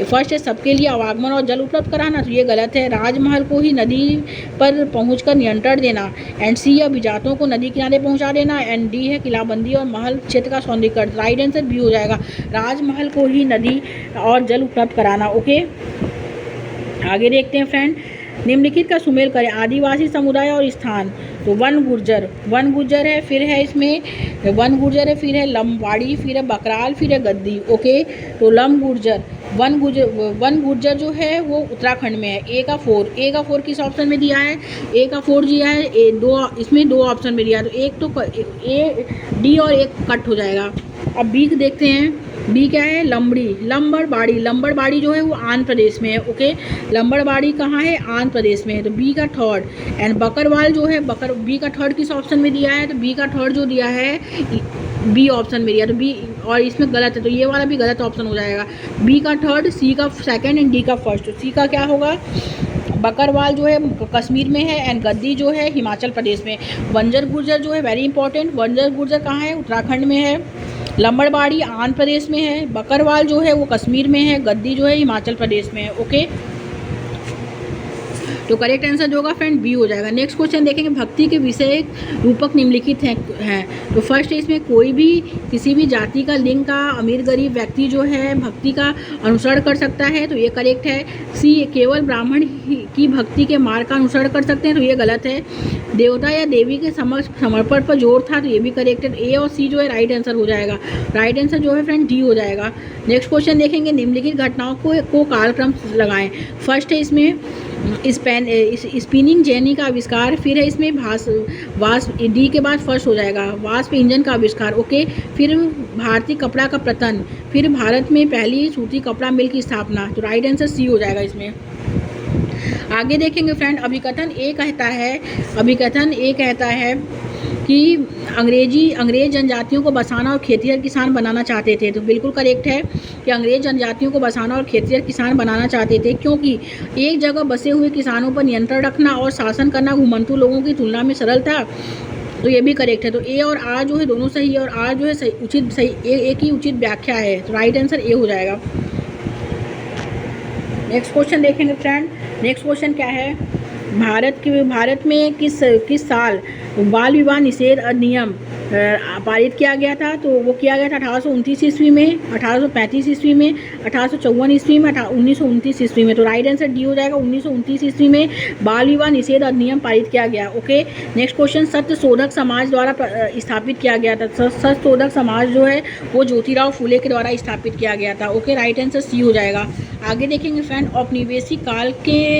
Speaker 1: फर्स्ट सबके लिए आवागमन और जल उपलब्ध कराना। तो ये गलत है, राजमहल को ही नदी पर पहुंचकर नियंत्रण देना। एंड सी है अभिजातों को नदी किनारे पहुंचा देना। एंड डी है किलाबंदी और महल क्षेत्र का सौंदर्यीकरण। राइट आंसर बी हो जाएगा, राजमहल को ही नदी और जल उपलब्ध कराना। ओके, आगे देखते हैं फ्रेंड, निम्नलिखित का सुमेल करें, आदिवासी समुदाय और स्थान। तो वन गुर्जर है, फिर है इसमें वन गुर्जर है, फिर है लंबाड़ी, फिर है बकराल, फिर है गद्दी। ओके, तो वन गुर्जर जो है वो उत्तराखंड में है। ए का फोर किस ऑप्शन में दिया है, ए का फोर दिया है, इसमें दो ऑप्शन में दिया है। तो एक तो ए डी और एक कट हो जाएगा। अब बी देखते हैं, बी क्या है, लंबड़बाड़ी जो है वो आंध्र प्रदेश में है। ओके, लंबड़बाड़ी कहाँ है, आंध्र प्रदेश में है। तो बी का थर्ड। एंड बकरवाल जो है बी का थर्ड किस ऑप्शन में दिया है। तो बी का थर्ड जो दिया है बी ऑप्शन में दिया, तो बी और इसमें गलत है, तो ये वाला भी गलत ऑप्शन हो जाएगा। बी का थर्ड, सी का सेकंड एंड डी का फर्स्ट। तो सी का क्या होगा, बकरवाल जो है कश्मीर में है एंड गद्दी जो है हिमाचल प्रदेश में। बंजर गुर्जर जो है वेरी इंपॉर्टेंट, बंजर गुर्जर कहाँ है, उत्तराखंड में है। लंबड़बाड़ी आंध्र प्रदेश में है, बकरवाल जो है वो कश्मीर में है, गद्दी जो है हिमाचल प्रदेश में है। ओके, तो करेक्ट आंसर जो होगा फ्रेंड बी हो जाएगा। नेक्स्ट क्वेश्चन देखेंगे, भक्ति के विषय रूपक निम्नलिखित हैं। तो फर्स्ट है इसमें कोई भी किसी भी जाति का, लिंग का अमीर गरीब व्यक्ति जो है भक्ति का अनुसरण कर सकता है। तो ये करेक्ट है। सी केवल ब्राह्मण की भक्ति के मार्ग का अनुसरण कर सकते हैं। तो ये गलत है। देवता या देवी के समर्पण पर जोर था। तो ये भी करेक्ट है। ए और सी जो है राइट आंसर हो जाएगा। राइट आंसर जो है फ्रेंड डी हो जाएगा। नेक्स्ट क्वेश्चन देखेंगे, निम्नलिखित घटनाओं को कालक्रम लगाएं। फर्स्ट है इसमें स्पिनिंग जेनी का आविष्कार, फिर है इसमें वाष्प डी के बाद फर्स्ट हो जाएगा, वाष्प इंजन का आविष्कार। ओके, फिर भारतीय कपड़ा का पतन, फिर भारत में पहली सूती कपड़ा मिल की स्थापना। तो राइट आंसर सी हो जाएगा इसमें। आगे देखेंगे फ्रेंड, अभिकथन ए कहता है कि अंग्रेज जनजातियों को बसाना और खेतिहर किसान बनाना चाहते थे। तो बिल्कुल करेक्ट है कि अंग्रेज जनजातियों को बसाना और खेतिहर किसान बनाना चाहते थे, क्योंकि एक जगह बसे हुए किसानों पर नियंत्रण रखना और शासन करना घुमंतू लोगों की तुलना में सरल था। तो ये भी करेक्ट है। तो ए और आर जो है दोनों सही है, और आर जो है सही एक ही उचित व्याख्या है। तो राइट आंसर ए हो जाएगा। नेक्स्ट क्वेश्चन देखेंगे फ्रेंड। नेक्स्ट क्वेश्चन क्या है, भारत में किस साल बाल विवाह निषेध अधिनियम पारित किया गया था। तो वो किया गया था 1829 ईस्वी में, 1835 ईस्वी में, 1854 ईस्वी में, 1929 ईस्वी में। तो राइट आंसर डी हो जाएगा। 1929 ईस्वी में बाल विवाह निषेध अधिनियम पारित किया गया। ओके, नेक्स्ट क्वेश्चन, सत्य शोधक समाज द्वारा स्थापित किया गया था। सत्य शोधक समाज जो है वो ज्योतिराव फुले के द्वारा स्थापित किया गया था। ओके, राइट आंसर सी हो जाएगा। आगे देखेंगे फ्रेंड, औपनिवेशिक काल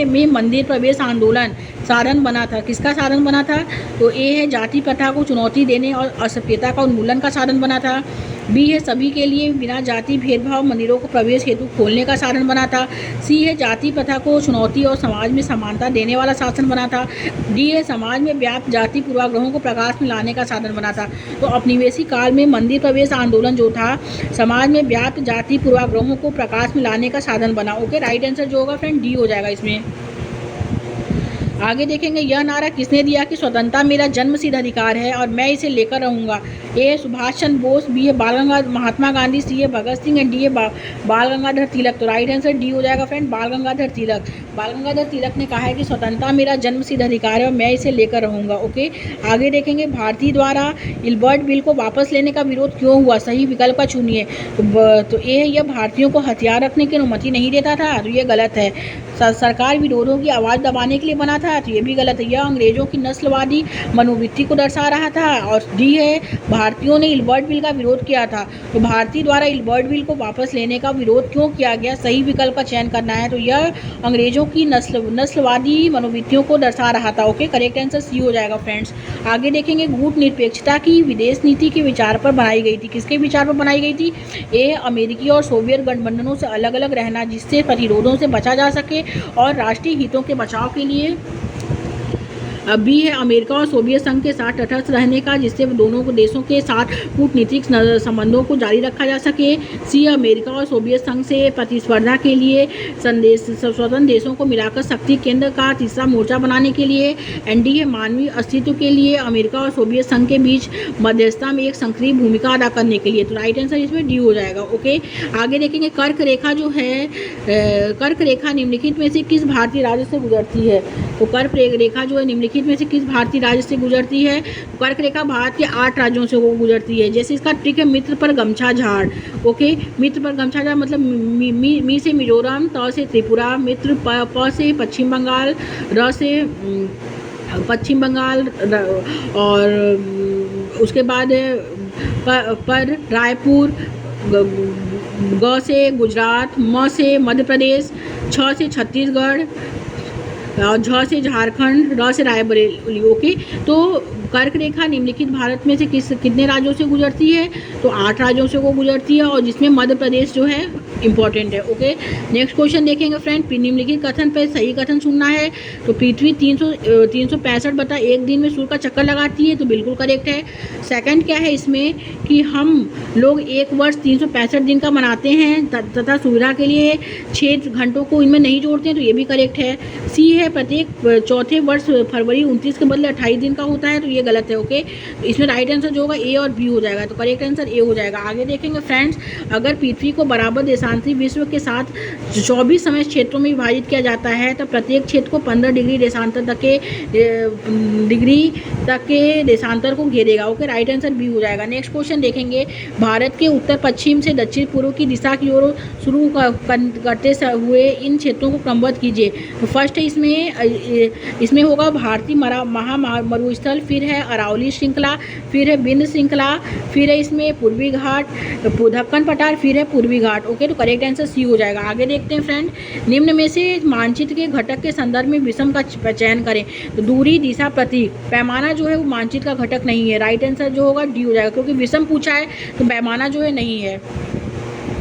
Speaker 1: में मंदिर प्रवेश आंदोलन साधन बना था। किसका साधन बना था। तो ए है जाति प्रथा को चुनौती देने और असभ्यता का उन्मूलन का साधन बना था। बी है सभी के लिए बिना जाति भेदभाव मंदिरों को प्रवेश हेतु खोलने का साधन बना था। सी है जाति प्रथा को चुनौती और समाज में समानता देने वाला शासन बना था। डी है समाज में व्याप्त जाति पूर्वाग्रहों को प्रकाश में लाने का साधन बना था। तो औपनिवेशिक काल में मंदिर प्रवेश आंदोलन जो था समाज में व्याप्त जाति पूर्वाग्रहों को प्रकाश में लाने का साधन बना। ओके, राइट आंसर जो होगा फ्रेंड डी हो जाएगा इसमें। आगे देखेंगे यह नारा किसने दिया कि स्वतंत्रता मेरा जन्मसिद्ध अधिकार है और मैं इसे लेकर रहूँगा। ए सुभाष चंद्र बोस, बी है महात्मा गांधी, सी है भगत सिंह एंड डी है बाल गंगाधर तिलक। तो राइट आंसर डी हो जाएगा फ्रेंड, बाल गंगाधर तिलक। बाल गंगाधर तिलक ने कहा है कि स्वतंत्रता मेरा जन्मसिद्ध अधिकार है और मैं इसे लेकर रहूँगा। ओके, आगे देखेंगे भारतीय द्वारा इल्बर्ट बिल को वापस लेने का विरोध क्यों हुआ, सही विकल्प का चुनिए। तो ए है यह भारतीयों को हथियार रखने की अनुमति नहीं देता था, तो ये गलत है। सरकार विरोधों की आवाज़ दबाने के लिए बना था, तो ये भी गलत है। यह अंग्रेजों की नस्लवादी मनोवृत्ति को दर्शा रहा था। और डी है भारतीयों ने इल्बर्ट बिल का विरोध किया था, तो भारतीय द्वारा इल्बर्ट बिल को वापस लेने का विरोध क्यों किया गया, सही विकल्प का चयन करना है। तो यह अंग्रेजों की नस्लवादी मनोवृत्तियों को दर्शा रहा था। ओके, करेक्ट आंसर सी हो जाएगा फ्रेंड्स। आगे देखेंगे गुट निरपेक्षता की विदेश नीति के विचार पर बनाई गई थी, किसके विचार पर बनाई गई थी। ए अमेरिकी और सोवियत गठबंधनों से अलग अलग रहना जिससे प्रतिरोधों से बचा जा सके और राष्ट्रीय हितों के बचाव के लिए। बी है अमेरिका और सोवियत संघ के साथ तटस्थ रहने का जिससे दोनों देशों के साथ कूटनीतिक संबंधों को जारी रखा जा सके। सी अमेरिका और सोवियत संघ से प्रतिस्पर्धा के लिए स्वतंत्र देशों को मिलाकर शक्ति केंद्र का तीसरा मोर्चा बनाने के लिए। एंड डी है मानवीय अस्तित्व के लिए अमेरिका और सोवियत संघ के बीच मध्यस्थता में एक सक्रिय भूमिका अदा करने के लिए। तो राइट आंसर इसमें डी हो जाएगा। ओके, आगे देखेंगे कर्क रेखा जो है, कर्क रेखा निम्नलिखित में से किस भारतीय राज्य से गुजरती है। तो कर्क रेखा जो है निम्नलिखित में से किस भारतीय राज्य से गुजरती है। कर्क रेखा भारत के 8 राज्यों से वो गुजरती है। जैसे इसका ट्रिक है मित्र पर गमछा झाड़। ओके, मित्र पर गमछा झाड़ मतलब मी से मिजोरम, त से त्रिपुरा, मित्र प से पश्चिम बंगाल, र से पश्चिम बंगाल और उसके बाद पर रायपुर, ग से गुजरात, म से मध्य प्रदेश, छ से छत्तीसगढ़ और झ से झारखंड, र से रायबरेली। ओके, तो कर्क रेखा निम्नलिखित भारत में से कितने राज्यों से गुजरती है। तो 8 राज्यों से वो गुजरती है और जिसमें मध्य प्रदेश जो है इंपॉर्टेंट है। ओके, नेक्स्ट क्वेश्चन देखेंगे फ्रेंड, निम्नलिखित कथन पर सही कथन सुनना है। तो पृथ्वी 365 दिन में सूर्य का चक्कर लगाती है, तो बिल्कुल करेक्ट है। सेकंड क्या है इसमें कि हम लोग एक वर्ष 365 दिन का मनाते हैं तथा सुविधा के लिए 6 घंटों को इनमें नहीं जोड़ते हैं, तो ये भी करेक्ट है। सी है प्रत्येक चौथे वर्ष फरवरी 29 के बदले 28 दिन का होता है, तो ये गलत है। ओके, इसमें राइट आंसर जो होगा ए और बी हो जाएगा, तो करेक्ट आंसर ए हो जाएगा। आगे देखेंगे फ्रेंड्स, अगर पृथ्वी को बराबर देशांतरी विश्व के साथ 24 समय क्षेत्रों में विभाजित किया जाता है तो प्रत्येक क्षेत्र को 15 डिग्री तक के देशांतर को घेरेगा। ओके, राइट आंसर बी हो जाएगा। नेक्स्ट क्वेश्चन देखेंगे, भारत के उत्तर पश्चिम से दक्षिण पूर्व की दिशा की ओर शुरू करते हुए इन क्षेत्रों को क्रमबद्ध कीजिए। तो फर्स्ट है इसमें होगा भारतीय महामरुस्थल, फिर है अरावली श्रृंखला, फिर है विंध्य श्रृंखला, फिर है इसमें पूर्वी घाट, दक्कन पठार, फिर है पूर्वी घाट। ओके, तो करेक्ट आंसर सी हो जाएगा। आगे देखते हैं फ्रेंड, निम्न में से मानचित्र के घटक के संदर्भ में विषम का चयन करें। तो दूरी, दिशा, प्रतीक, पैमाना जो है वो मानचित्र का घटक नहीं है। राइट आंसर जो होगा डी हो जाएगा, क्योंकि विषम पूछा है तो पैमाना जो है नहीं है।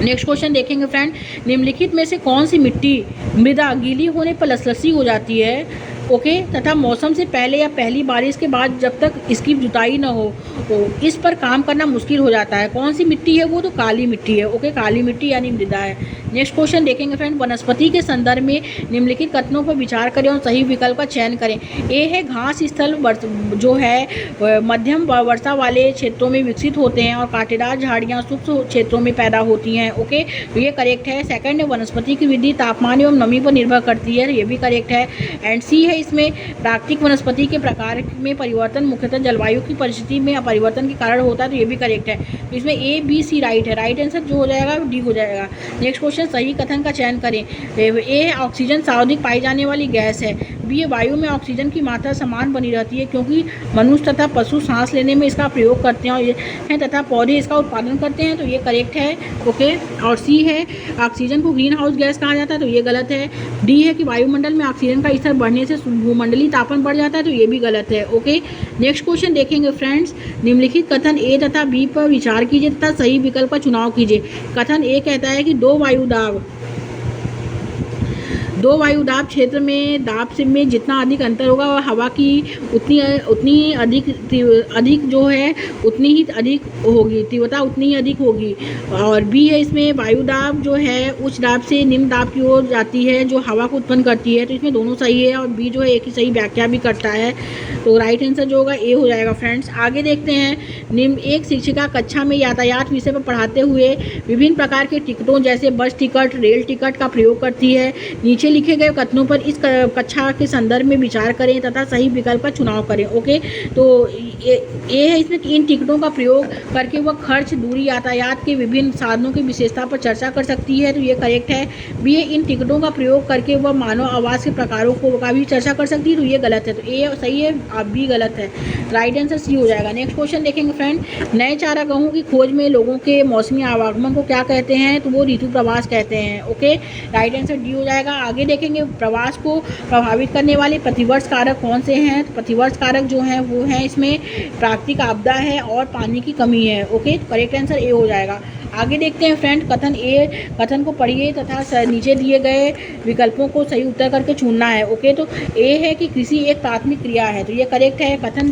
Speaker 1: नेक्स्ट क्वेश्चन देखेंगे फ्रेंड, निम्नलिखित में से कौन सी मिट्टी मृदा गीली होने पर लसलसी हो जाती है। ओके, तथा मौसम से पहले या पहली बारिश के बाद जब तक इसकी जुताई न हो तो इस पर काम करना मुश्किल हो जाता है। कौन सी मिट्टी है वो, तो काली मिट्टी है। ओके, काली मिट्टी यानी मृदा है। नेक्स्ट क्वेश्चन देखेंगे फ्रेंड, वनस्पति के संदर्भ में निम्नलिखित कथनों पर विचार करें और सही विकल्प का चयन करें। ए है घास स्थल जो है मध्यम वर्षा वाले क्षेत्रों में विकसित होते हैं और कांटेदार झाड़ियाँ शुष्क क्षेत्रों में पैदा होती हैं। ओके, तो ये करेक्ट है। सेकंड है वनस्पति की वृद्धि तापमान एवं नमी पर निर्भर करती है, ये भी करेक्ट है। एंड सी है इसमें प्राकृतिक वनस्पति के प्रकार में परिवर्तन मुख्यतः जलवायु की परिस्थिति में परिवर्तन के कारण होता है, तो ये भी करेक्ट है। तो इसमें ए बी सी राइट है। राइट आंसर जो हो जाएगा डी हो जाएगा। नेक्स्ट क्वेश्चन, सही कथन का चयन करें। ए ऑक्सीजन सर्वाधिक पाई जाने वाली गैस है। बी वायु में ऑक्सीजन की मात्रा समान बनी रहती है क्योंकि मनुष्य तथा पशु सांस लेने में इसका प्रयोग करते हैं तथा पौधे इसका उत्पादन करते हैं, तो ये करेक्ट है। ओके, और सी है ऑक्सीजन को ग्रीन हाउस गैस कहा जाता है, तो ये गलत है। डी है कि वायुमंडल में ऑक्सीजन का स्तर बढ़ने से भूमंडलीय तापमान बढ़ जाता है, तो ये भी गलत है। ओके, नेक्स्ट क्वेश्चन देखेंगे फ्रेंड्स, निम्नलिखित कथन ए तथा बी पर विचार कीजिए तथा सही विकल्प का चुनाव कीजिए। कथन ए कहता है कि दो वायुदाब क्षेत्र में दाब से में जितना अधिक अंतर होगा वह हवा की उतनी अधिक जो है उतनी ही अधिक होगी, तीव्रता उतनी ही अधिक होगी। और बी है इसमें वायुदाब जो है उच्च दाब से निम्न दाब की ओर जाती है जो हवा को उत्पन्न करती है। तो इसमें दोनों सही है और बी जो है एक ही सही व्याख्या भी करता है। तो राइट आंसर जो होगा ए हो जाएगा फ्रेंड्स। आगे देखते हैं, निम्न एक शिक्षिका कक्षा में यातायात विषय पर पढ़ाते हुए विभिन्न प्रकार के टिकटों जैसे बस टिकट, रेल टिकट का प्रयोग करती है। नीचे लिखे गए कथनों पर इस कक्षा के संदर्भ में विचार करें तथा सही विकल्प का चुनाव करें। ओके, तो ये है इसमें कि इन टिकटों का प्रयोग करके वह खर्च, दूरी, यातायात के विभिन्न साधनों की विशेषता पर चर्चा कर सकती है। तो ये करेक्ट है। बी है इन टिकटों का प्रयोग करके वह मानव आवास के प्रकारों को का भी चर्चा कर सकती है। तो ये गलत है। तो ए सही है, अब बी गलत है। राइट आंसर सी हो जाएगा। नेक्स्ट क्वेश्चन देखेंगे फ्रेंड, नए चारागाहों की खोज में लोगों के मौसमी आवागमन को क्या कहते हैं? तो वो ऋतु प्रवास कहते हैं। ओके, राइट आंसर डी हो जाएगा। आगे देखेंगे, प्रवास को प्रभावित करने वाले प्रतिवर्ष कारक कौन से हैं? तो प्रतिवर्ष कारक जो हैं वो हैं इसमें प्राकृतिक आपदा है और पानी की कमी है। ओके, करेक्ट आंसर ए हो जाएगा। आगे देखते हैं फ्रेंड, कथन को पढ़िए तथा नीचे दिए गए विकल्पों को सही उत्तर करके चुनना है। ओके, तो ए है कि कृषि एक प्राथमिक क्रिया है, तो ये करेक्ट है। कथन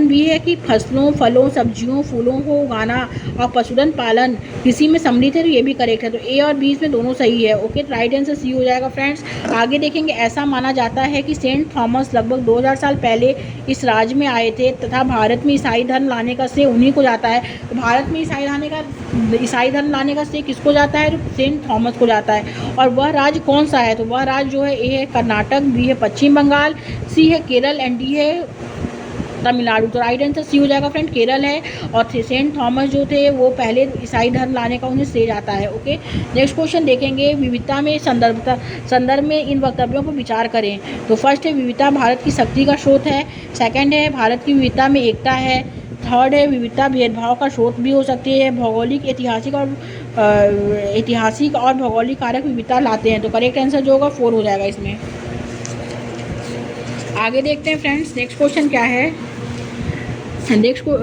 Speaker 1: बी है कि फसलों, फलों, सब्जियों, फूलों को उगाना और पशुधन पालन कृषि में सम्मिलित है, तो ये भी करेक्ट है। तो ए और बी इसमें दोनों सही है। ओके, राइट आंसर सी हो जाएगा फ्रेंड्स। आगे देखेंगे, ऐसा माना जाता है कि सेंट थॉमस लगभग 2000 साल पहले इस राज्य में आए थे तथा भारत में ईसाई धर्म लाने का श्रेय उन्हीं को जाता है। तो भारत में ईसाई धर्म लाने का श्रेय किसको जाता है? तो सेंट थॉमस को जाता है। और वह राज्य कौन सा है? तो वह राज्य जो है ए है कर्नाटक, बी है पश्चिम बंगाल, सी है केरल एंड डी है तमिलनाडु। तो राइट आंसर सी हो जाएगा फ्रेंड, केरल है। और सेंट थॉमस जो थे वो पहले ईसाई धर्म लाने का उन्हें श्रेय जाता है। ओके, नेक्स्ट क्वेश्चन देखेंगे, विविधता में संदर्भ में इन वक्तव्यों पर विचार करें। तो फर्स्ट है, विविधता भारत की शक्ति का स्रोत है। सेकंड है, भारत की विविधता में एकता है। थर्ड है, विविधता भेदभाव का स्रोत भी हो सकती है। भौगोलिक, ऐतिहासिक और भौगोलिक कारक विविधता लाते हैं। तो करेक्ट आंसर जो होगा 4 हो जाएगा इसमें। आगे देखते हैं फ्रेंड्स, नेक्स्ट क्वेश्चन क्या है। नेक्स्ट को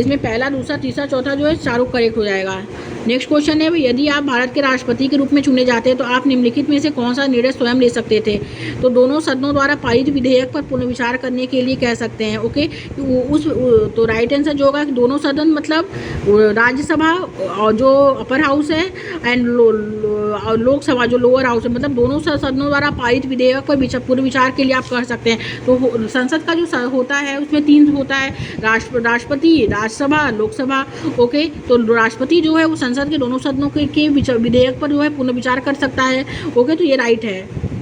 Speaker 1: इसमें पहला, दूसरा, तीसरा, चौथा जो है चारों करेक्ट हो जाएगा। नेक्स्ट क्वेश्चन है, यदि आप भारत के राष्ट्रपति के रूप में चुने जाते हैं तो आप निम्नलिखित में से कौन सा निर्णय स्वयं ले सकते थे? तो दोनों सदनों द्वारा पारित विधेयक पर पुनर्विचार करने के लिए कह सकते हैं। ओके, तो राइट आंसर जो होगा, कि दोनों सदन मतलब राज्यसभा और जो अपर हाउस है एंड लोकसभा जो लोअर हाउस है, मतलब दोनों सदनों द्वारा पारित विधेयक पर पुनर्विचार के लिए आप कर सकते हैं। तो संसद का जो होता है उसमें 3 होता है, राष्ट्रपति, राज्यसभा, लोकसभा। ओके, तो राष्ट्रपति जो है वो संसद के दोनों सदनों के विधेयक पर जो है पुनर्विचार कर सकता है। ओके, तो ये राइट है।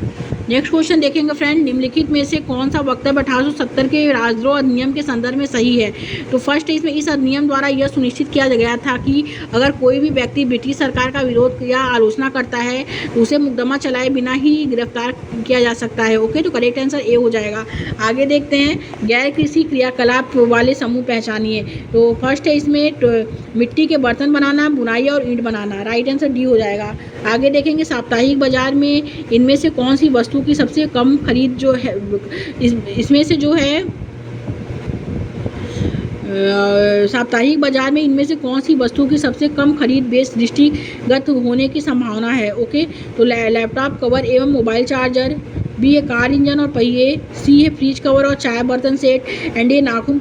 Speaker 1: नेक्स्ट क्वेश्चन देखेंगे फ्रेंड, निम्नलिखित में से कौन सा वक्तव्य 1870 के राजद्रोह अधिनियम के संदर्भ में सही है? तो फर्स्ट है, इसमें इस अधिनियम द्वारा यह सुनिश्चित किया गया था कि अगर कोई भी व्यक्ति ब्रिटिश सरकार का विरोध या आलोचना करता है तो उसे मुकदमा चलाए बिना ही गिरफ्तार किया जा सकता है। ओके, तो करेक्ट आंसर ए हो जाएगा। आगे देखते हैं, गैर कृषि क्रियाकलाप वाले समूह पहचानिए। तो फर्स्ट है इसमें मिट्टी के बर्तन बनाना, बुनाई और ईंट बनाना। राइट आंसर डी हो जाएगा। आगे देखेंगे, साप्ताहिक बाजार में इनमें से कौन सी वस्तु की सबसे कम खरीद जो है, इसमें से जो है साप्ताहिक बाजार में इनमें से कौन सी वस्तु की सबसे कम खरीद बेस दृष्टिगत होने की संभावना है? ओके, तो लैपटॉप कवर एवं मोबाइल चार्जर, बी है कार इंजन और पहिए, सी है फ्रिज कवर और चाय बर्तन सेट, एंड ए नाखून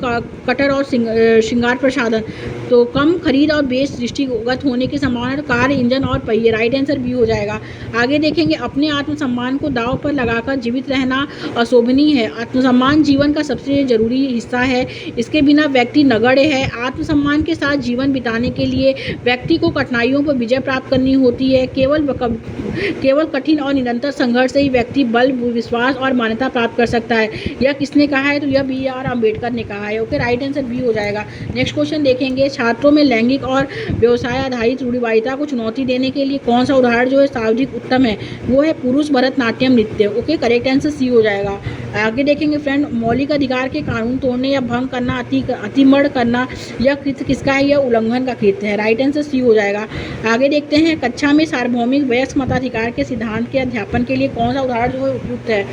Speaker 1: कटर और श्रृंगार प्रसाधन। तो कम खरीद और बेस दृष्टिगत होने की संभावना, तो कार, इंजन और पहिए। राइट आंसर बी हो जाएगा। आगे देखेंगे, अपने आत्मसम्मान को दांव पर लगाकर जीवित रहना अशोभनीय है। आत्मसम्मान जीवन का सबसे जरूरी हिस्सा है, इसके बिना व्यक्ति नगण्य है। आत्मसम्मान के साथ जीवन बिताने के लिए व्यक्ति को कठिनाइयों पर विजय प्राप्त करनी होती है। केवल कठिन और निरंतर संघर्ष से ही व्यक्ति बल, विश्वास और मान्यता प्राप्त कर सकता है। यह किसने कहा है? तो यह बी आर अम्बेडकर ने कहा है। ओके, राइट आंसर बी हो जाएगा। नेक्स्ट क्वेश्चन देखेंगे, छात्रों में लैंगिक और व्यवसाय आधारित रूढ़िवादिता को चुनौती देने के लिए कौन सा उदाहरण जो है सर्वाधिक उत्तम है? वो है पुरुष भरतनाट्यम नृत्य। ओके, करेक्ट आंसर सी हो जाएगा। आगे देखेंगे फ्रेंड, मौलिक अधिकार के कानून तोड़ने या भंग करना, अतिमर्द करना, यह कृत्य किसका है? यह उल्लंघन का कृत्य है। राइट आंसर सी हो जाएगा। आगे देखते हैं, कक्षा में सार्वभौमिक वयस्क मताधिकार के सिद्धांत के अध्यापन के लिए कौन सा उदाहरण जो है उपयुक्त है?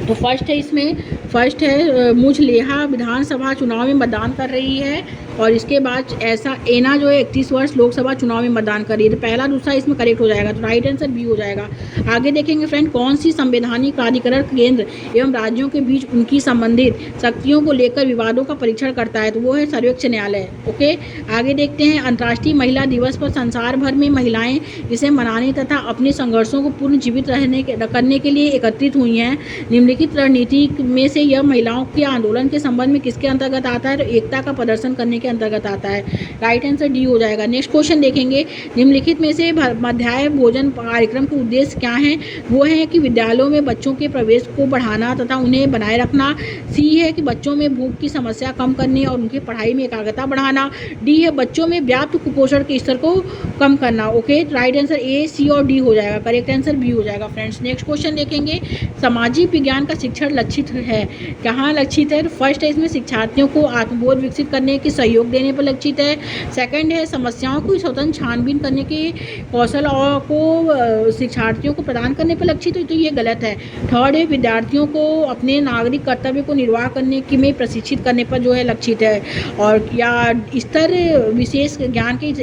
Speaker 1: तो फर्स्ट है मुझ लेहा विधानसभा चुनाव में मतदान कर रही है, और इसके बाद ऐसा एना जो है 31 वर्ष लोकसभा चुनाव में मतदान कर रही है। तो पहला दूसरा इसमें करेक्ट हो जाएगा, तो राइट आंसर बी हो जाएगा। आगे देखेंगे फ्रेंड, कौन सी संवैधानिक प्राधिकरण केंद्र एवं राज्यों के बीच उनकी संबंधित शक्तियों को लेकर विवादों का परीक्षण करता है, तो वो है सर्वोच्च न्यायालय। ओके, आगे देखते हैं, अंतर्राष्ट्रीय महिला दिवस पर संसार भर में महिलाएं इसे मनाने तथा अपने संघर्षों को पुनः जीवित करने के लिए एकत्रित हुई हैं। निम्नलिखित रणनीति में से यह महिलाओं के आंदोलन के संबंध में किसके अंतर्गत आता है, तो एकता का प्रदर्शन करने के अंतर्गत आता है। राइट आंसर डी हो जाएगा। नेक्स्ट क्वेश्चन देखेंगे, निम्नलिखित में से मध्याह्न भोजन कार्यक्रम के उद्देश्य क्या हैं, वो है कि विद्यालयों में बच्चों के प्रवेश को बढ़ाना तथा उन्हें बनाए रखना। सी है कि बच्चों में भूख की समस्या कम करने और उनकी पढ़ाई में एकाग्रता बढ़ाना। डी है बच्चों में व्याप्त कुपोषण के स्तर को कम करना। ओके, राइट आंसर ए, सी और डी हो जाएगा। करेक्ट आंसर बी हो जाएगा फ्रेंड्स। नेक्स्ट क्वेश्चन देखेंगे, सामाजिक विज्ञान का शिक्षण लक्षित है, कहाँ लक्षित है? फर्स्ट है इसमें शिक्षार्थियों को आत्मबोध विकसित करने के सहयोग देने पर लक्षित है। सेकंड है समस्याओं को स्वतंत्र छानबीन करने के कौशल और को शिक्षार्थियों को प्रदान करने पर लक्षित है, तो ये गलत है। थर्ड है विद्यार्थियों को अपने नागरिक कर्तव्य को निर्वाह करने की में प्रशिक्षित करने पर जो है लक्षित है, और या स्तर विशेष ज्ञान के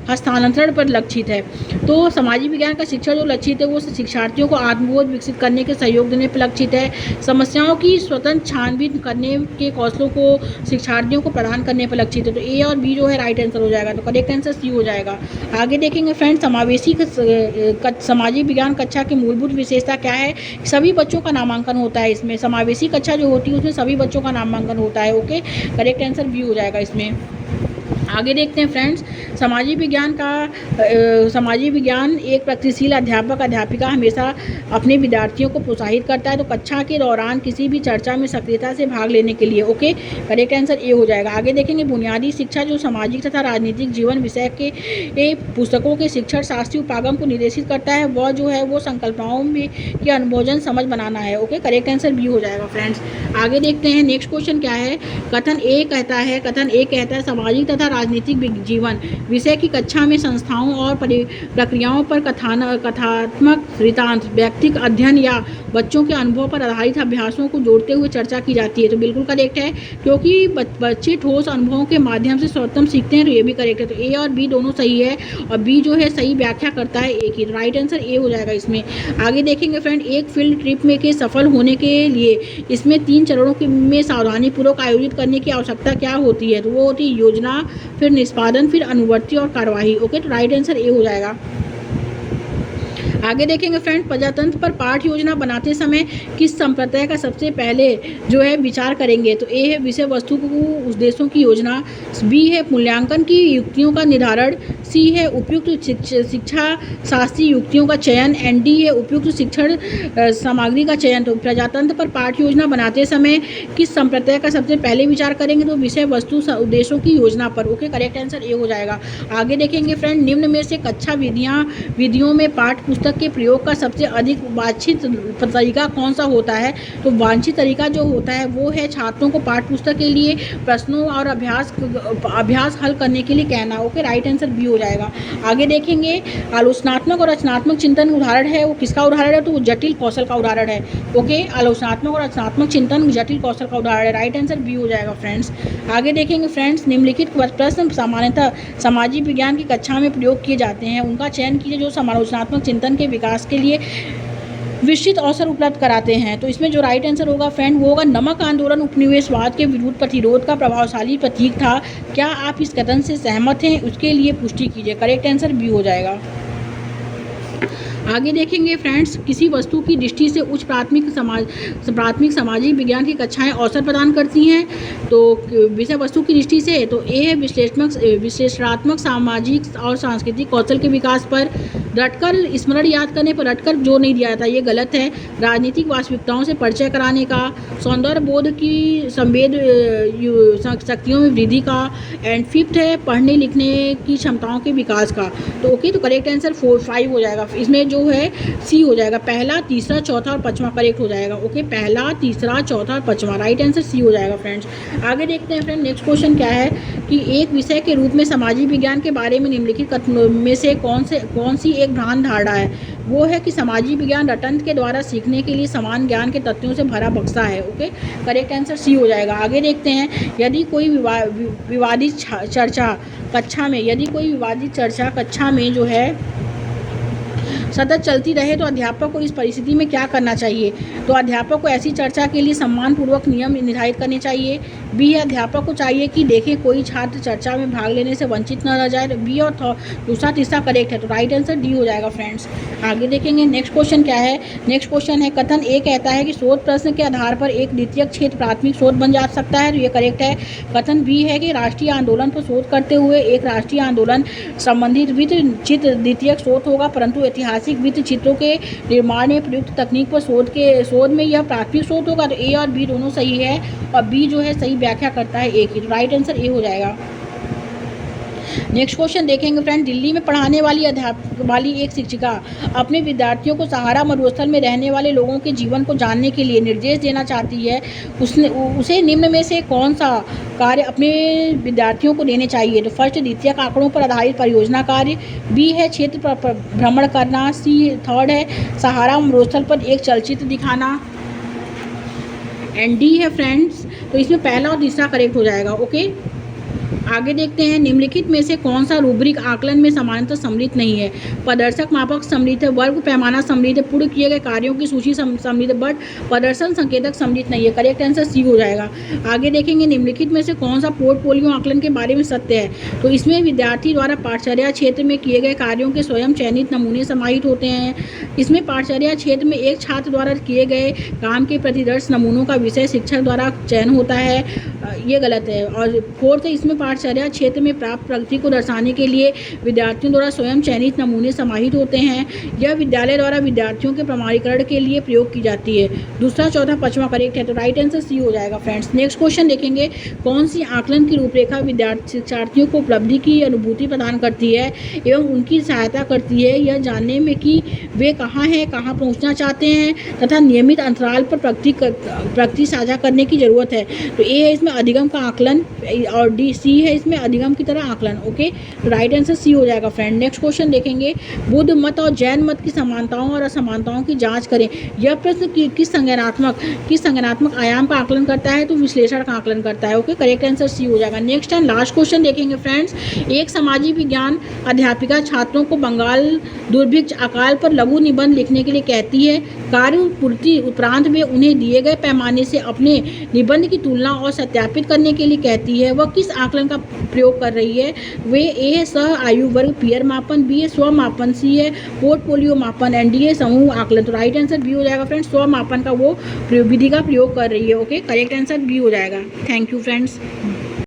Speaker 1: हस्तांतरण पर लक्षित है। तो सामाजिक विज्ञान का शिक्षण जो लक्षित है वो शिक्षार्थियों को आत्मबोध विकसित करने के सहयोग देने पर लक्षित है। समस्याओं की स्वतंत्र छानबीन करने के कौशलों को शिक्षार्थियों को प्रदान करने पर लक्षित है, तो ए और बी जो है राइट आंसर हो जाएगा। तो करेक्ट आंसर सी हो जाएगा। आगे देखेंगे फ्रेंड, समावेशी सामाजिक विज्ञान कक्षा की मूलभूत विशेषता क्या है? सभी बच्चों का नामांकन होता है इसमें। समावेशी कक्षा जो होती है उसमें सभी बच्चों का नामांकन होता है। ओके, करेक्ट आंसर बी हो जाएगा इसमें। आगे देखते हैं फ्रेंड्स, सामाजिक विज्ञान एक प्रगतिशील अध्यापक अध्यापिका हमेशा अपने विद्यार्थियों को प्रोत्साहित करता है, तो कक्षा के दौरान किसी भी चर्चा में सक्रियता से भाग लेने के लिए। ओके, करेक्ट आंसर ए हो जाएगा। आगे देखेंगे, बुनियादी शिक्षा जो सामाजिक तथा राजनीतिक जीवन विषय के पुस्तकों के शिक्षण शास्त्रीय उपागम को निर्देशित करता है, वह जो है वो संकल्पनाओं में की अनुभोजन समझ बनाना है। ओके, करेक्ट आंसर बी हो जाएगा फ्रेंड्स। आगे देखते हैं नेक्स्ट क्वेश्चन क्या है। कथन ए कहता है सामाजिक तथा राजनीतिक जीवन विषय की कक्षा में संस्थाओं और प्रक्रियाओं पर कथात्मक वृत्तांत, व्यक्तिगत अध्ययन या बच्चों के अनुभव पर आधारित अभ्यासों को जोड़ते हुए चर्चा की जाती है, तो बिल्कुल करेक्ट है, क्योंकि बच्चे ठोस अनुभवों के माध्यम से स्वतंत्र सीखते हैं, तो ये भी करेक्ट है। तो ए और बी दोनों सही है, और बी जो है सही व्याख्या करता है ए की। राइट आंसर ए हो जाएगा इसमें। आगे देखेंगे फ्रेंड, एक फील्ड ट्रिप में के सफल होने के लिए इसमें 3 चरणों में सावधानीपूर्वक आयोजित करने की आवश्यकता क्या होती है, तो वो होती है योजना, फिर निष्पादन, फिर अनुवर्ती और कार्यवाही। ओके, तो राइट आंसर ए हो जाएगा। आगे देखेंगे फ्रेंड, प्रजातंत्र पर पाठ योजना बनाते समय किस संप्रदाय का सबसे पहले जो है विचार करेंगे, तो ए है विषय वस्तु को उद्देश्यों की योजना, बी है मूल्यांकन की युक्तियों का निर्धारण, सी है उपयुक्त शिक्षा शास्त्रीय युक्तियों का चयन, एंड डी है उपयुक्त शिक्षण सामग्री का चयन। तो प्रजातंत्र पर पाठ योजना बनाते समय किस संप्रदाय का सबसे पहले विचार करेंगे, तो विषय वस्तु उद्देश्यों की योजना पर। ओके, करेक्ट आंसर ए हो जाएगा। आगे देखेंगे फ्रेंड, निम्न में से कक्षा विधियों में पाठ पुस्तक के प्रयोग का सबसे अधिक वांछित तरीका कौन सा होता है, तो वांछित तरीका जो होता है वो है छात्रों को पाठ पुस्तक के लिए प्रश्नों और अभ्यास हल करने के लिए कहना। ओके, राइट आंसर बी हो जाएगा। आगे देखेंगे, आलोचनात्मक और रचनात्मक चिंतन उदाहरण है, वो किसका उदाहरण है, तो वो जटिल कौशल का उदाहरण है। ओके, आलोचनात्मक और रचनात्मक चिंतन जटिल कौशल का उदाहरण है। राइट आंसर बी हो जाएगा फ्रेंड्स। आगे देखेंगे फ्रेंड्स, निम्नलिखित प्रश्न सामान्यतः सामाजिक विज्ञान की कक्षा में प्रयोग किए जाते हैं, उनका चयन कीजिए जो समालोचनात्मक चिंतन के विकास के लिए विस्तृत अवसर उपलब्ध कराते हैं। तो इसमें जो राइट आंसर होगा फ्रेंड वो होगा, नमक आंदोलन उपनिवेशवाद के विरुद्ध प्रतिरोध का प्रभावशाली प्रतीक था। क्या आप इस कथन से सहमत हैं, उसके लिए पुष्टि कीजिए। करेक्ट आंसर बी हो जाएगा। आगे देखेंगे फ्रेंड्स, किसी वस्तु की दृष्टि से उच्च प्राथमिक सामाजिक विज्ञान की कक्षाएं अवसर प्रदान करती हैं, तो विषय वस्तु की दृष्टि से तो ए है विश्लेषणात्मक सामाजिक और सांस्कृतिक कौशल के विकास पर। रटकर स्मरण याद करने पर रटकर जो नहीं दिया जाता, ये गलत है। राजनीतिक वास्तविकताओं से परिचय कराने का, सौंदर्य बोध की संवेद शक्तियों में वृद्धि का, एंड फिफ्थ है पढ़ने लिखने की क्षमताओं के विकास का। तो ओके, तो करेक्ट आंसर 4-5 हो जाएगा। इसमें जो तो है सी हो जाएगा, पहला, तीसरा, चौथा और पाँचवा करेक्ट हो जाएगा। ओके, पहला, तीसरा, चौथा और पाँचवा, राइट आंसर सी हो जाएगा फ्रेंड्स। आगे देखते हैं फ्रेंड, नेक्स्ट क्वेश्चन क्या है कि एक विषय के रूप में सामाजिक विज्ञान के बारे में निम्नलिखित कथनों में से कौन सी एक भ्रांत धारणा है। वो है कि सामाजिक विज्ञान रटंत के द्वारा सीखने के लिए समान ज्ञान के तथ्यों से भरा बक्सा है। ओके, करेक्ट आंसर सी हो जाएगा। आगे देखते हैं, यदि कोई विवादित चर्चा कक्षा में जो है सतत चलती रहे तो अध्यापक को इस परिस्थिति में क्या करना चाहिए। तो अध्यापक को ऐसी चर्चा के लिए सम्मानपूर्वक नियम निर्धारित करने चाहिए। बी है, अध्यापक को चाहिए कि देखें कोई छात्र चर्चा में भाग लेने से वंचित न रह जाए। बी और दूसरा तीसरा करेक्ट है, तो राइट आंसर डी हो जाएगा फ्रेंड्स। आगे देखेंगे नेक्स्ट क्वेश्चन क्या है। नेक्स्ट क्वेश्चन है, कथन ए कहता है कि शोध प्रश्न के आधार पर एक द्वितीयक क्षेत्र प्राथमिक शोध बन जा सकता है, तो ये करेक्ट है। कथन बी है कि राष्ट्रीय आंदोलन पर शोध करते हुए एक राष्ट्रीय आंदोलन संबंधित वित्त चित्र द्वितीयक शोध होगा, परंतु ऐतिहासिक वित्त चित्रों के निर्माण में प्रयुक्त तकनीक पर शोध में यह प्राथमिक शोध होगा। तो ए और बी दोनों सही है, और बी जो है सही व्याख्या करता है ए की, तो राइट आंसर ए हो जाएगा। नेक्स्ट क्वेश्चन देखेंगे फ्रेंड, दिल्ली में पढ़ाने वाली एक शिक्षिका अपने विद्यार्थियों को सहारा मरुस्थल में रहने वाले लोगों के जीवन को जानने के लिए निर्देश देना चाहती है। उसे निम्न में से कौन सा कार्य अपने विद्यार्थियों को देने चाहिए। तो फर्स्ट, द्वितीयक आंकड़ों पर आधारित परियोजना कार्य। बी है, क्षेत्र पर भ्रमण करना। सी, थर्ड है, सहारा मरुस्थल पर एक चलचित्र दिखाना। एंड डी है फ्रेंड्स, तो इसमें पहला और तीसरा करेक्ट हो जाएगा। ओके, आगे देखते हैं, निम्नलिखित में से कौन सा रूब्रिक आकलन में समानता सम्मिलित नहीं है। प्रदर्शक मापक सम्मिलित है, वर्ग पैमाना सम्मिलित है, पूर्ण किए गए कार्यों की सूची सम्मिलित है, बट प्रदर्शन संकेतक सम्मिलित नहीं है। करेक्ट आंसर सी हो जाएगा। आगे देखेंगे, निम्नलिखित में से कौन सा पोर्टफोलियो आकलन के बारे में सत्य है। तो इसमें विद्यार्थी द्वारा पाठचर्या क्षेत्र में किए गए कार्यों के स्वयं चयनित नमूने समाहित होते हैं। इसमें पाठचर्या क्षेत्र में एक छात्र द्वारा किए गए काम के प्रतिदर्श नमूनों का विषय शिक्षक द्वारा चयन होता है, ये गलत है। और फोर्थ, इसमें पाठचर्या क्षेत्र में प्राप्त प्रगति को दर्शाने के लिए विद्यार्थियों द्वारा स्वयं चयनित नमूने समाहित होते हैं। यह विद्यालय द्वारा विद्यार्थियों के प्रमाणीकरण के लिए प्रयोग की जाती है। दूसरा, चौथा, पांचवा करेक्ट है, तो राइट आंसर सी हो जाएगा फ्रेंड्स। नेक्स्ट क्वेश्चन देखेंगे, कौन सी आकलन की रूपरेखा शिक्षार्थियों को उपलब्धि की अनुभूति प्रदान करती है एवं उनकी सहायता करती है यह जानने में कि वे कहाँ हैं, कहाँ पहुँचना चाहते हैं तथा नियमित अंतराल पर प्रगति साझा करने की जरूरत है। तो ए है इसमें अधिगम का आकलन, और डी, सी है इसमें अधिगम की तरह आकलन। ओके, तो राइट आंसर सी हो जाएगा फ्रेंड। नेक्स्ट क्वेश्चन देखेंगे, बुद्ध मत और जैन मत की समानताओं और असमानताओं की जांच करें। यह प्रश्न किस संज्ञानात्मक आयाम का आकलन करता है। तो विश्लेषण का आकलन करता है। ओके, करेक्ट आंसर सी हो जाएगा। नेक्स्ट एंड लास्ट क्वेश्चन देखेंगे फ्रेंड्स, एक सामाजिक विज्ञान अध्यापिका छात्रों को बंगाल दुर्भिक्ष अकाल पर लघु निबंध लिखने के लिए कहती है। कार्य पूर्ति उपरांत में उन्हें दिए गए पैमाने से अपने निबंध की तुलना और सत्यापित करने के लिए कहती है। वह किस आकलन का प्रयोग कर रही है। वे ए है सह आयु वर्ग पीयर मापन, बी है स्व मापन, सी है पोर्टफोलियो मापन, एंड डी है समूह आकलन। तो राइट आंसर बी हो जाएगा फ्रेंड्स, स्व मापन का वो विधि का प्रयोग कर रही है। ओके, करेक्ट आंसर बी हो जाएगा। Thank you friends.